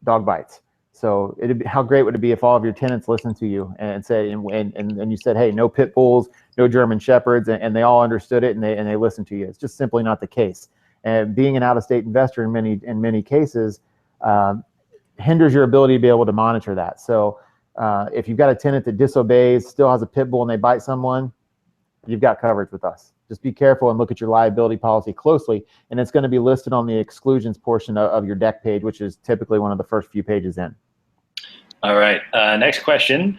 [SPEAKER 2] dog bites. So how great would it be if all of your tenants listened to you and say, and you said, hey, no pit bulls, no German shepherds, and they all understood it and they listened to you. It's just simply not the case. And being an out-of-state investor in many cases hinders your ability to be able to monitor that. So if you've got a tenant that disobeys, still has a pit bull, and they bite someone, you've got coverage with us. Just be careful and look at your liability policy closely, and it's going to be listed on the exclusions portion of your deck page, which is typically one of the first few pages in.
[SPEAKER 1] All right, next question.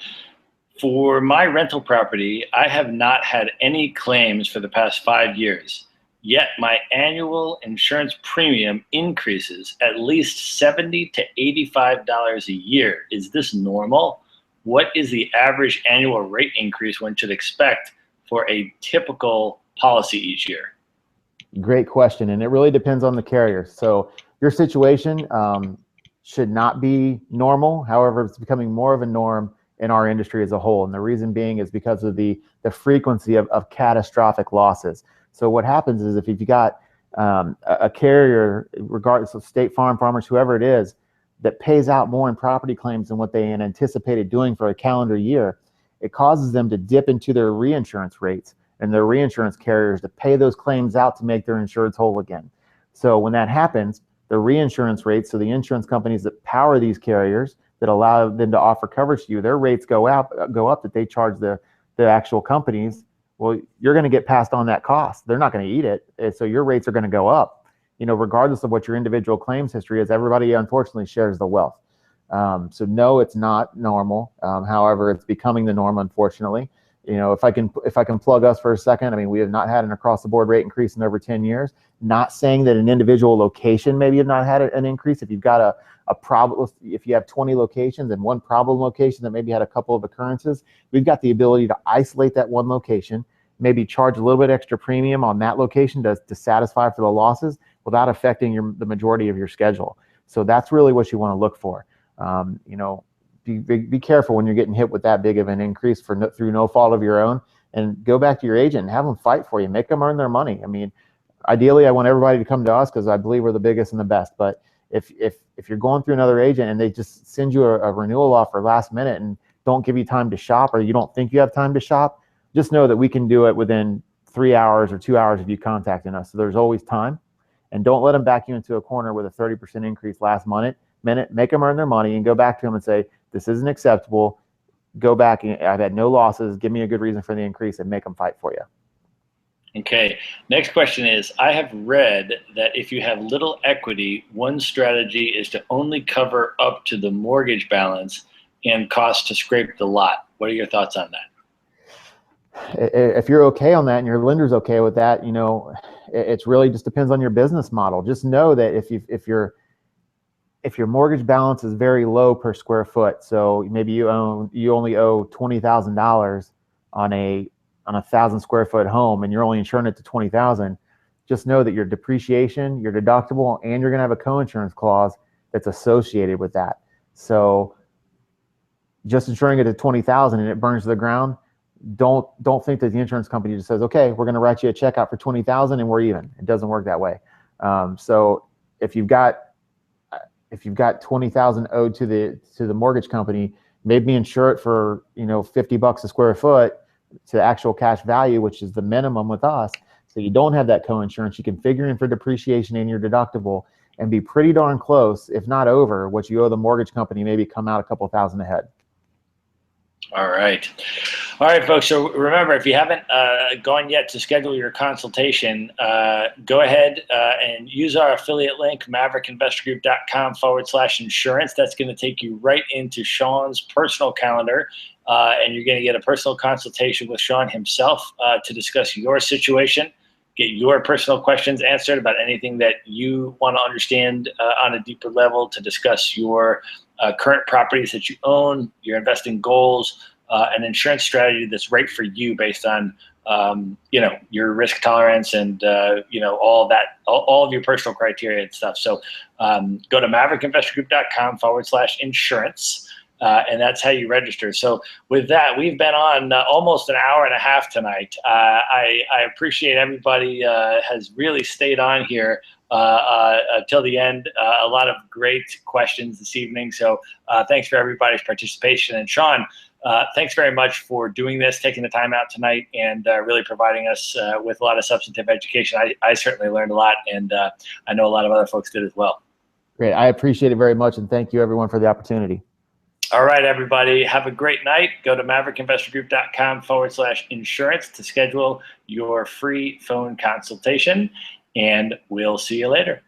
[SPEAKER 1] For my rental property, I have not had any claims for the past 5 years. Yet my annual insurance premium increases at least $70 to $85 a year. Is this normal? What is the average annual rate increase one should expect for a typical policy each year?
[SPEAKER 2] Great question, and it really depends on the carrier. So your situation should not be normal. However, it's becoming more of a norm in our industry as a whole, and the reason being is because of the frequency of catastrophic losses. So what happens is if you've got a carrier, regardless of State Farm, Farmers, whoever it is, that pays out more in property claims than what they anticipated doing for a calendar year, it causes them to dip into their reinsurance rates and their reinsurance carriers to pay those claims out to make their insureds whole again. So when that happens, the reinsurance rates, so the insurance companies that power these carriers that allow them to offer coverage to you, their rates go up that they charge the actual companies. Well, you're going to get passed on that cost. They're not going to eat it. And so your rates are going to go up, regardless of what your individual claims history is. Everybody unfortunately shares the wealth. So no, it's not normal. However, it's becoming the norm, unfortunately. If I can plug us for a second, I mean, we have not had an across the board rate increase in over 10 years. Not saying that an individual location maybe have not had an increase. If you've got a problem, if you have 20 locations and one problem location that maybe had a couple of occurrences, we've got the ability to isolate that one location, maybe charge a little bit extra premium on that location to satisfy for the losses without affecting the majority of your schedule. So that's really what you want to look for. Be careful when you're getting hit with that big of an increase through no fault of your own, and go back to your agent and have them fight for you. Make them earn their money. I mean, ideally, I want everybody to come to us because I believe we're the biggest and the best. But if you're going through another agent and they just send you a renewal offer last minute and don't give you time to shop, or you don't think you have time to shop, just know that we can do it within 3 hours or 2 hours of you contacting us. So there's always time, and don't let them back you into a corner with a 30% increase last minute. Make them earn their money and go back to them and say, this isn't acceptable. Go back. I've had no losses. Give me a good reason for the increase, and make them fight for you.
[SPEAKER 1] Okay. Next question is, I have read that if you have little equity, one strategy is to only cover up to the mortgage balance and cost to scrape the lot. What are your thoughts on that?
[SPEAKER 2] If you're okay on that and your lender's okay with that, it's really just depends on your business model. Just know that if your mortgage balance is very low per square foot, so maybe you only owe $20,000 on a 1,000 square foot home, and you're only insuring it to $20,000, just know that your depreciation, your deductible, and you're going to have a coinsurance clause that's associated with that. So just insuring it to $20,000 and it burns to the ground, don't think that the insurance company just says, okay, we're going to write you a check out for $20,000 and we're even. It doesn't work that way. So if you've got $20,000 owed to the mortgage company, maybe insure it for $50 a square foot to actual cash value, which is the minimum with us. So you don't have that co-insurance. You can figure in for depreciation and your deductible and be pretty darn close, if not over, what you owe the mortgage company, maybe come out a couple thousand ahead.
[SPEAKER 1] All right, folks. So remember, if you haven't gone yet to schedule your consultation, go ahead and use our affiliate link, maverickinvestorgroup.com/insurance. That's going to take you right into Sean's personal calendar, and you're going to get a personal consultation with Sean himself to discuss your situation, get your personal questions answered about anything that you want to understand on a deeper level, to discuss your current properties that you own, your investing goals, an insurance strategy that's right for you based on your risk tolerance and all of your personal criteria and stuff. So go to maverickinvestorgroup.com/insurance. And that's how you register. So with that, we've been on almost an hour and a half tonight. I appreciate everybody has really stayed on here till the end. A lot of great questions this evening. So thanks for everybody's participation. And Sean, thanks very much for doing this, taking the time out tonight, and really providing us with a lot of substantive education. I certainly learned a lot, and I know a lot of other folks did as well.
[SPEAKER 2] Great. I appreciate it very much, and thank you, everyone, for the opportunity.
[SPEAKER 1] All right, everybody. Have a great night. Go to maverickinvestorgroup.com/insurance to schedule your free phone consultation, and we'll see you later.